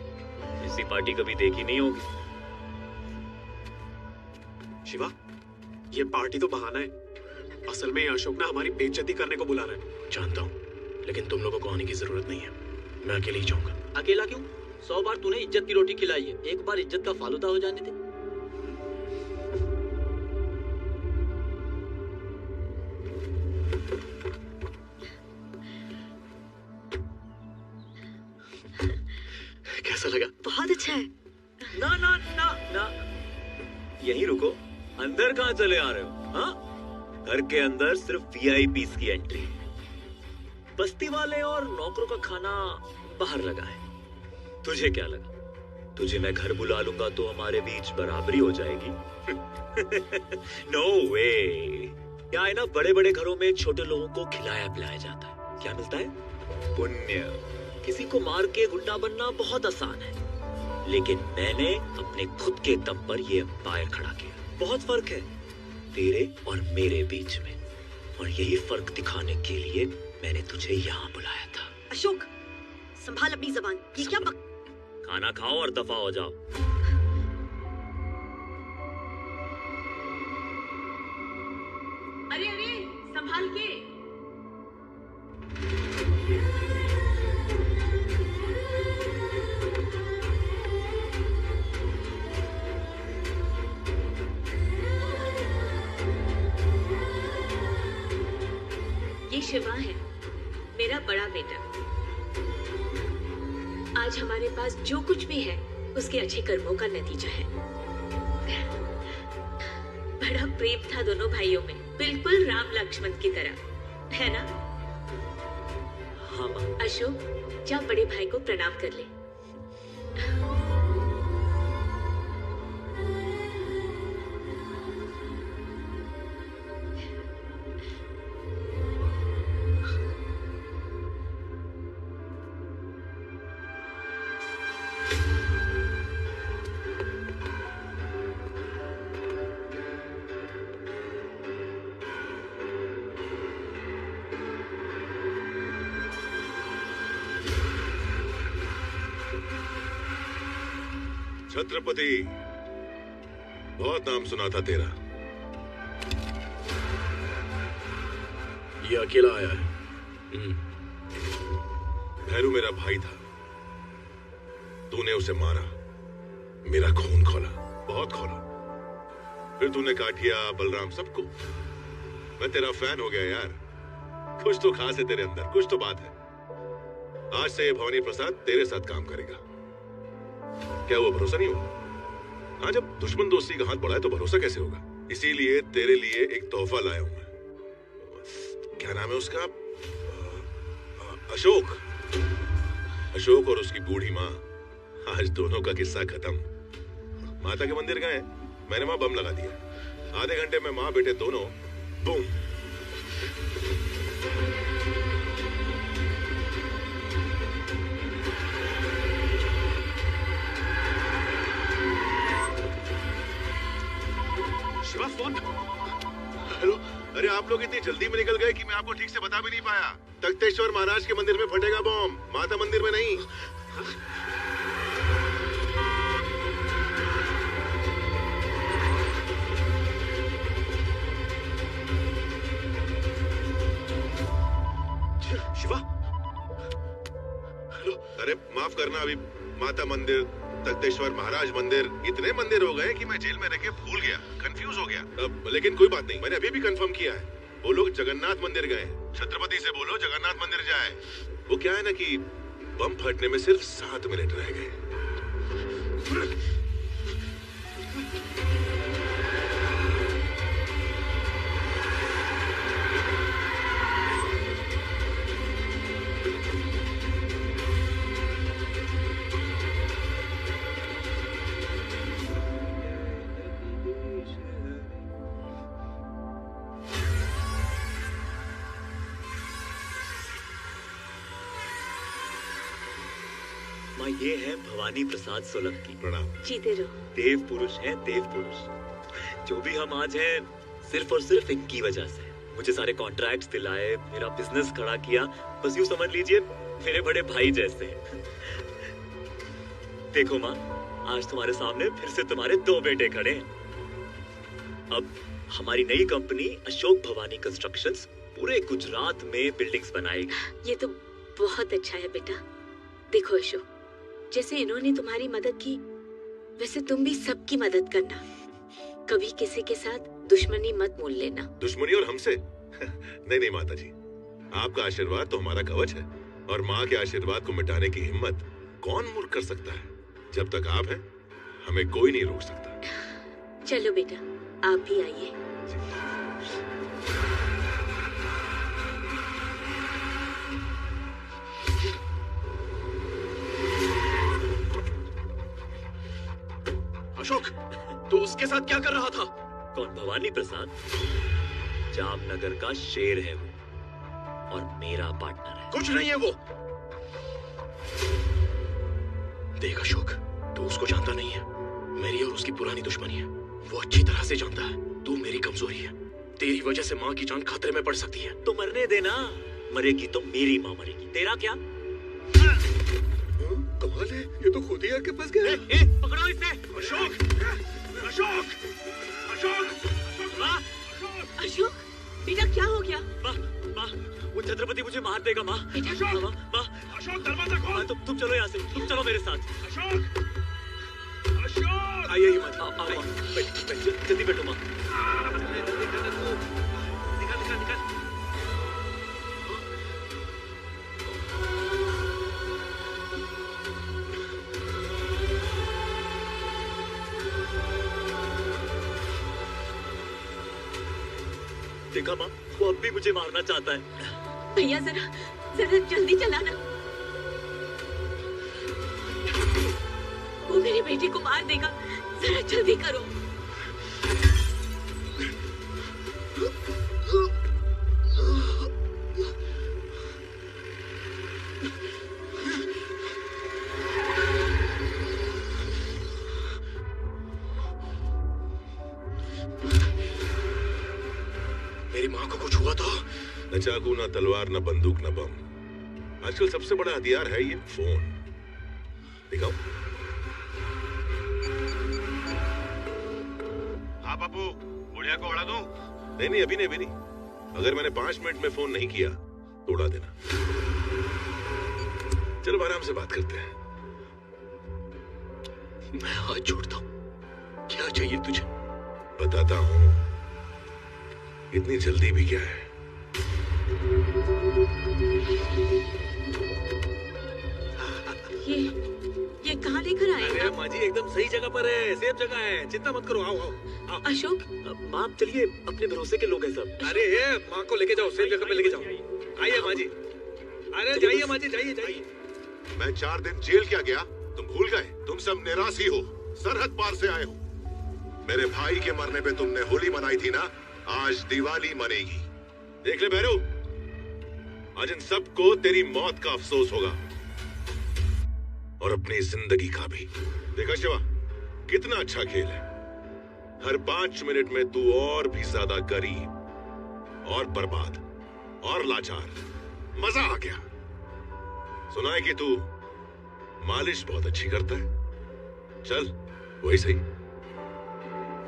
ऐसी पार्टी कभी देखी नहीं होगी। शिवा, ये पार्टी तो बहाना है। असल में अशोक ना हमारी बेइज्जती करने को बुला रहा है। जानता हूँ, लेकिन तुम लोगों को आने की जरूरत नहीं है। मैं अकेले ही जाऊंगा। अकेला क्यों? 100 बार तूने इज्जत की रोटी खिलाई है, एक बार इज्जत का फालूदा हो जाने दे। कैसा लगा? बहुत अच्छा है। ना ना ना ना, यहीं रुको। अंदर कहाँ चले आ रहे हो? हाँ, घर के अंदर सिर्फ VIPs की एंट्री। बस्ती वाले और नौकरों का खाना बाहर लगा है। तुझे क्या लगा, तुझे मैं घर बुला लूंगा तो हमारे बीच बराबरी हो जाएगी? नो वे। क्या है ना, बड़े बड़े घरों में छोटे लोगों को खिलाया पिलाया जाता है। क्या मिलता है? पुण्य। किसी को मार के गुंडा बनना बहुत आसान है, लेकिन मैंने अपने खुद के दम पर यह एम्पायर खड़ा किया। बहुत फर्क है तेरे और मेरे बीच में, और यही फर्क दिखाने के लिए मैंने तुझे यहाँ बुलाया था। अशोक, संभाल अपनी जबान। ये क्या खाना खाओ और दफा हो जाओ। अरे अरे, संभाल के। ये शिवा है, मेरा बड़ा बेटा। आज हमारे पास जो कुछ भी है उसके अच्छे कर्मों का नतीजा है। बड़ा प्रेम था दोनों भाइयों में, बिल्कुल राम लक्ष्मण की तरह, है ना? हाँ माँ। अशोक, जा बड़े भाई को प्रणाम कर ले। छत्रपति, बहुत नाम सुना था तेरा। ये अकेला आया है। भैरू मेरा भाई था, तूने उसे मारा, मेरा खून खोला, बहुत खोला। फिर तूने काठिया, बलराम, सबको। मैं तेरा फैन हो गया यार। कुछ तो खास है तेरे अंदर, कुछ तो बात है। आज से ये भवानी प्रसाद तेरे साथ काम करेगा। क्या वो भरोसा नहीं होगा? हाँ, जब दुश्मन दोस्ती का हाथ बढ़ाए तो भरोसा कैसे होगा? इसीलिए तेरे लिए एक तोहफा लाया हूं मैं। क्या नाम है उसका? अशोक। अशोक और उसकी बूढ़ी माँ। आज दोनों का किस्सा खत्म। माता के मंदिर गए, मैंने वहां बम लगा दिया। आधे घंटे में माँ बेटे दोनों बूम। शिवा फोन। हेलो, अरे आप लोग इतनी जल्दी में निकल गए कि मैं आपको ठीक से बता भी नहीं पाया। तख्तेश्वर महाराज के मंदिर में फटेगा बम, माता मंदिर में नहीं। शिवा, हेलो, अरे माफ करना, अभी माता मंदिर, तख्तेश्वर महाराज मंदिर, इतने मंदिर हो गए कि मैं जेल में रह के भूल गया, कंफ्यूज हो गया। लेकिन कोई बात नहीं, मैंने अभी भी कंफर्म किया है। वो लोग जगन्नाथ मंदिर गए। छत्रपति से बोलो जगन्नाथ मंदिर जाए। वो क्या है ना कि बम फटने में सिर्फ 7 मिनट रह गए। माँ, ये है भवानी प्रसाद सोलंकी। प्रणाम। जीते रहो। देव पुरुष है, देव पुरुष। जो भी हम आज हैं, सिर्फ और सिर्फ इनकी वजह से। मुझे सारे कॉन्ट्रैक्ट्स दिलाए, मेरा बिजनेस खड़ा किया, बस यूं समझ लीजिए मेरे बड़े भाई जैसे। देखो माँ, आज तुम्हारे सामने फिर से तुम्हारे 2 बेटे खड़े हैं। अब हमारी नई कंपनी अशोक भवानी कंस्ट्रक्शंस पूरे गुजरात में बिल्डिंग्स बनाएगी। ये तो बहुत अच्छा है बेटा। देखो अशोक, जैसे इन्होंने तुम्हारी मदद की, वैसे तुम भी सबकी मदद करना। कभी किसी के साथ दुश्मनी मत मोल लेना। दुश्मनी और हमसे? नहीं नहीं माता जी, आपका आशीर्वाद तो हमारा कवच है, और माँ के आशीर्वाद को मिटाने की हिम्मत कौन मूर्ख कर सकता है। जब तक आप हैं, हमें कोई नहीं रोक सकता। चलो बेटा, आप भी आइए। अशोक, तू उसके साथ क्या कर रहा था? कौन? भवानी प्रसाद? जामनगर का शेर है वो, और मेरा पार्टनर है। कुछ नहीं है वो। देख अशोक, तू उसको जानता नहीं है। मेरी और उसकी पुरानी दुश्मनी है। वो अच्छी तरह से जानता है तू मेरी कमजोरी है। तेरी वजह से माँ की जान खतरे में पड़ सकती है। तो मरने देना, मरेगी तो मेरी माँ मरेगी, तेरा क्या? कमाल है, ये तो खुद ही आके फंस गया। पकड़ो इसे। अशोक, अशोक, अशोक, माँ, अशोक, बेटा क्या हो गया? माँ, माँ, वो छत्रपति मुझे मार देगा माँ। अशोक, माँ, अशोक दरवाजा खोल। तुम चलो यहाँ से, तुम चलो मेरे साथ। अशोक, अशोक, आइए ही मत। आओ माँ, जल्दी बैठो माँ। निकल निकल निकल। देखा माँ, वो अब भी मुझे मारना चाहता है। भैया जरा जरा जल्दी चलाना, वो मेरे बेटे को मार देगा। जरा जल्दी करो। मेरी माँ को कुछ हुआ तो? न चाकू, न तलवार, न बंदूक, न बम। आजकल सबसे बड़ा हथियार है ये फोन। दिखाओ। हाँ बाबू, बुढ़िया को उड़ा दूं? नहीं नहीं, अभी नहीं, अभी नहीं। अगर मैंने 5 मिनट में फोन नहीं किया तो उड़ा देना। चलो आराम से बात करते हैं। मैं हाथ जोड़ता हूँ, क्या चाहिए तुझे? बताता हूँ। इतनी जल्दी भी क्या है? ये कहाँ लेकर आए? अरे माँ जी, एकदम सही जगह पर है, सेफ जगह है, चिंता मत करो। आओ आओ आओ। अशोक, माँ आप चलिए, अपने भरोसे के लोग हैं सब। अरे माँ को लेके जाओ, सेफ जगह पे लेके जाओ। आइए माँ जी। अरे जाइए माँ जी, जाइए जाइए। मैं 4 दिन जेल क्या गया, तुम भूल गए? तुम सब निराशी हो। सरहद पार से आए हो। मेरे भाई के मरने पे तुमने होली मनाई थी ना, आज दिवाली मनेगी। देख ले भैरू, आज इन सबको तेरी मौत का अफसोस होगा और अपनी जिंदगी का भी। देखा शिवा, कितना अच्छा खेल है। हर 5 मिनट में तू और भी ज्यादा गरीब और बर्बाद और लाचार। मजा आ गया। सुना है कि तू मालिश बहुत अच्छी करता है। चल वही सही।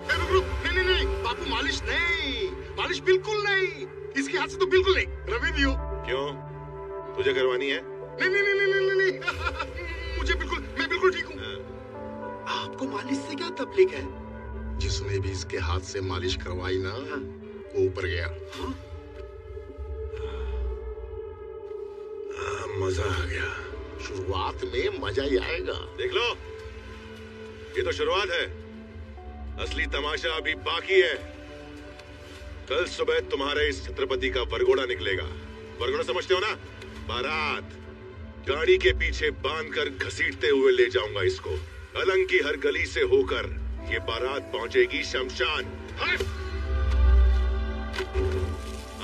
नहीं नहीं बापू, मालिश नहीं, मालिश बिल्कुल नहीं। इसके हाथ से तो बिल्कुल नहीं। रवि भी हो। क्यों, तुझे करवानी है? नहीं नहीं नहीं नहीं नहीं मुझे बिल्कुल, मैं बिल्कुल ठीक हूँ। आपको मालिश से क्या तकलीफ है? जिसने भी इसके हाथ से मालिश करवाई ना, वो ऊपर गया। मजा आ गया। शुरुआत में मजा ही आएगा। देख लो, ये तो शुरुआत है, असली तमाशा अभी बाकी है। कल सुबह तुम्हारे इस छत्रपति का वरघोड़ा निकलेगा। वरघोड़ा समझते हो ना? बारात। गाड़ी के पीछे बांधकर घसीटते हुए ले जाऊंगा इसको। अलंग की हर गली से होकर ये बारात पहुंचेगी शमशान।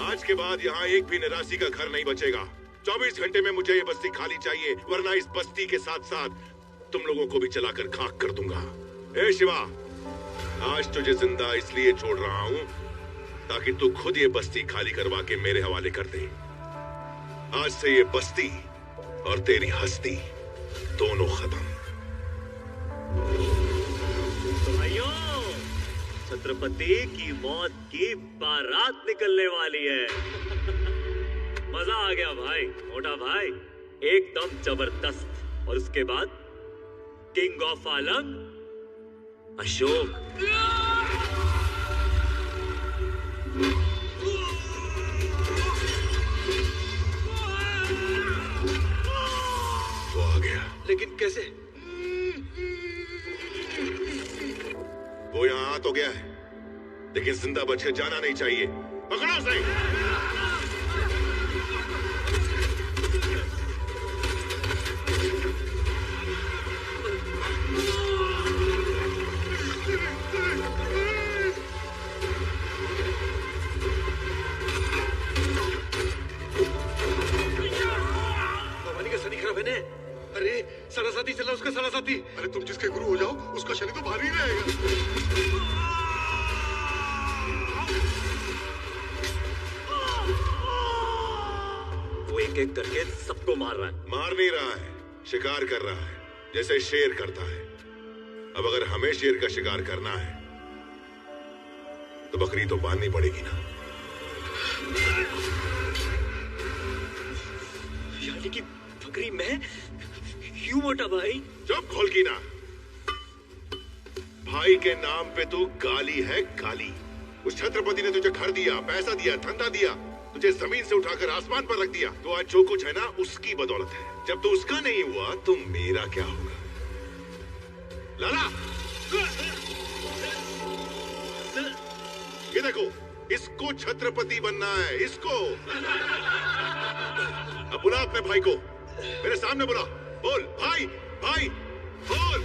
आज के बाद यहाँ एक भी निराशी का घर नहीं बचेगा। 24 घंटे में मुझे ये बस्ती खाली चाहिए, वरना इस बस्ती के साथ साथ तुम लोगों को भी जलाकर खाक कर दूंगा। ए शिवा, आज तुझे जिंदा इसलिए छोड़ रहा हूं ताकि तू खुद ये बस्ती खाली करवा के मेरे हवाले कर दे। आज से ये बस्ती और तेरी हस्ती दोनों खत्म। तो भाइयों, छत्रपति की मौत की बारात निकलने वाली है। मजा आ गया भाई, मोटा भाई, एकदम जबरदस्त। और उसके बाद किंग ऑफ अलंग अशोक। वो आ गया। लेकिन कैसे? वो यहाँ आ तो गया है, लेकिन जिंदा बच के जाना नहीं चाहिए। पकड़ो उसे। अरे सारा साथी चला, उसका सारा साथी। अरे तुम जिसके गुरु हो जाओ, उसका शनि तो भारी रहेगा। वो एक एक करके सबको मार रहा है। मार नहीं रहा है, शिकार कर रहा है, जैसे शेर करता है। अब अगर हमें शेर का शिकार करना है तो बकरी तो बांधनी पड़ेगी ना। यानी कि बकरी मैं? क्यों मोटा भाई? चुप खोल की ना। भाई के नाम पे तू गाली है, गाली। उस छत्रपति ने तुझे घर दिया, पैसा दिया, धंधा दिया, तुझे जमीन से उठाकर आसमान पर रख दिया। तो आज जो कुछ है ना, उसकी बदौलत है। जब तू उसका नहीं हुआ तो मेरा क्या होगा? लाला, ये देखो, इसको छत्रपति बनना है, इसको। अब बुला अपने भाई को, मेरे सामने बुला। बोल भाई, भाई बोल।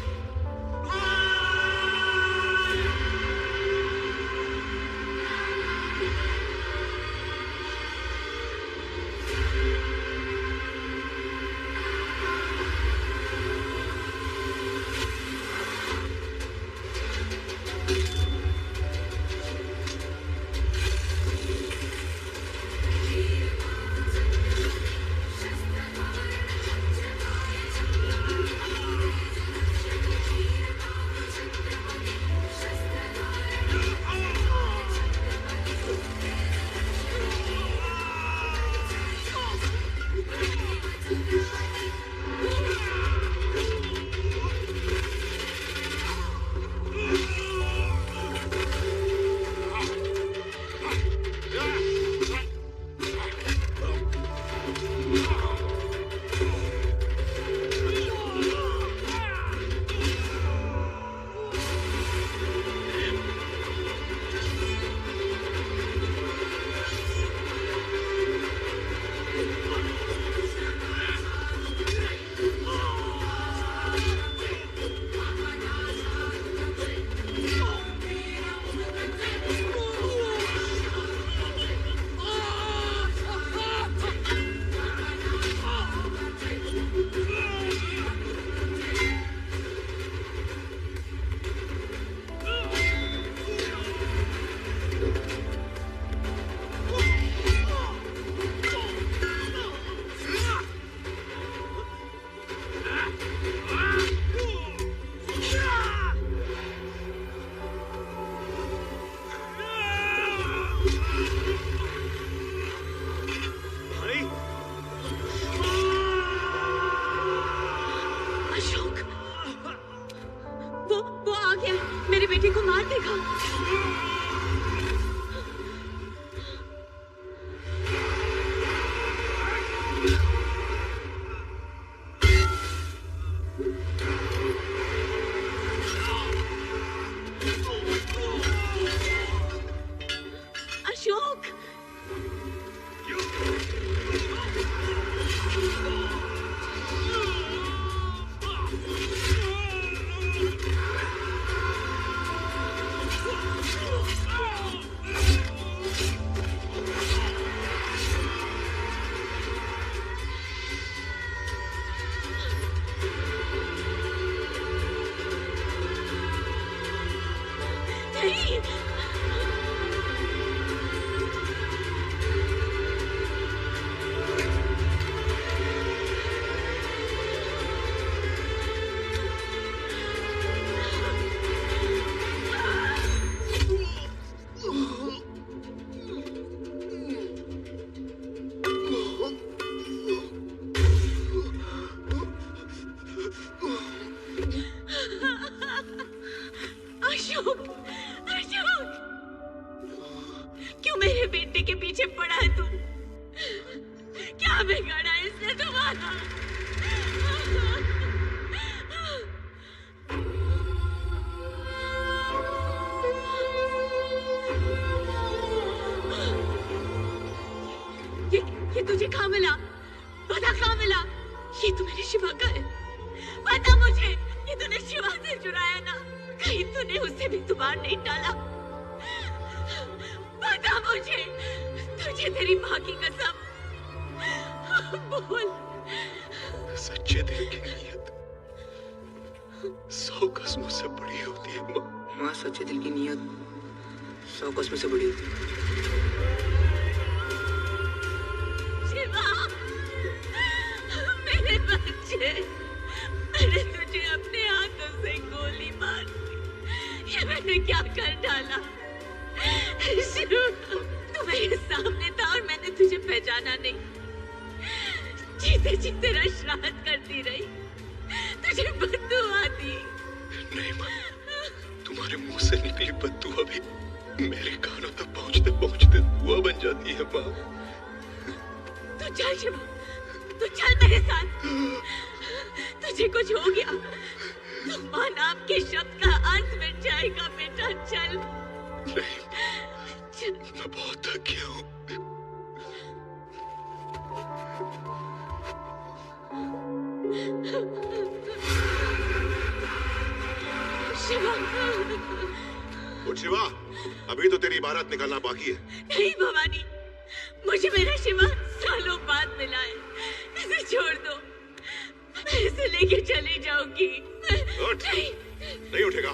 अशोक। नहीं, अशोक, अशोक, क्यों मेरे बेटे के पीछे पड़ा है तू? क्या बिगाड़ा है इसने तुम्हारा? ये तुझे कहाँ मिला? पता कहाँ मिला? ये तो मेरे शिवा का है। पता मुझे, ये तूने शिवा से चुराया ना? कहीं तूने उसे भी तुम्हार नहीं डाला? पता मुझे, तुझे तेरी माँ की कसम। बोल। सच्चे दिल की नीयत 100 कस्मों से बड़ी होती है माँ। माँ, सच्चे दिल की नीयत 100 कस्मों से बड़ी होती है। शिवा, मेरे बच्चे, मैंने तुझे अपने हाथों से गोली मार दी। ये मैंने क्या कर डाला? शिवा, तू मेरे सामने था और मैंने तुझे पहचाना नहीं। जीते जी तेरा श्राद्ध करती रही, तुझे बद्दुआ दी। नहीं माँ, तुम्हारे मुंह से निकली बद्दुआ भी मेरे कानों तक पहुंचते पहुंचते दुआ बन जाती है माँ। तू चल शिवा, तू चल मेरे साथ। तुझे कुछ हो गया तो माँ नाम के शब्द का अर्थ मिट जाएगा बेटा। चल। नहीं, मैं बहुत थक गया हूँ। शिवा, उठ शिवा, अभी तो तेरी इबारत निकलना बाकी है। नहीं भवानी, मुझे मेरा शिवा सालों बाद मिला है। इसे छोड़ दो, मैं इसे लेके चली जाऊंगी। उठ। नहीं उठेगा।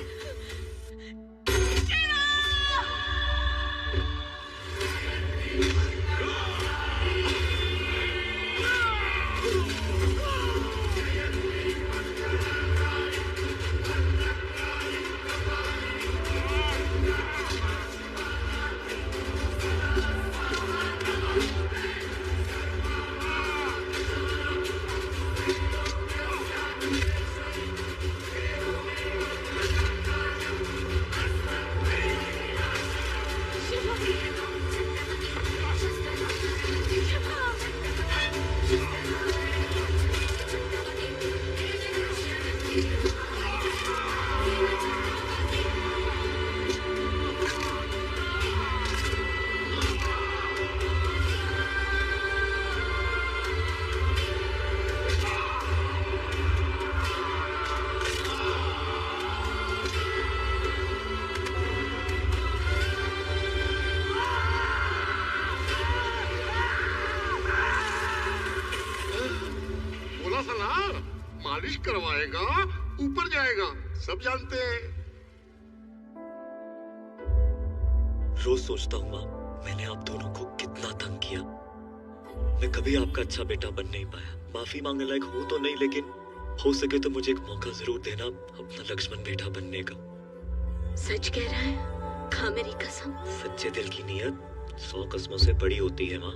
मालिश करवाएगा, ऊपर जाएगा, सब जानते हैं। रोज सोचता हूँ माँ, मैंने आप दोनों को कितना तंग किया। मैं कभी आपका अच्छा बेटा बन नहीं पाया। माफी मांगने लायक हूँ तो नहीं, लेकिन हो सके तो मुझे एक मौका जरूर देना अपना लक्ष्मण बेटा बनने का। सच कह रहा है? खा मेरी कसम। सच्चे दिल की नीयत 100 कस्मों से बड़ी होती है माँ।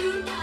लुटा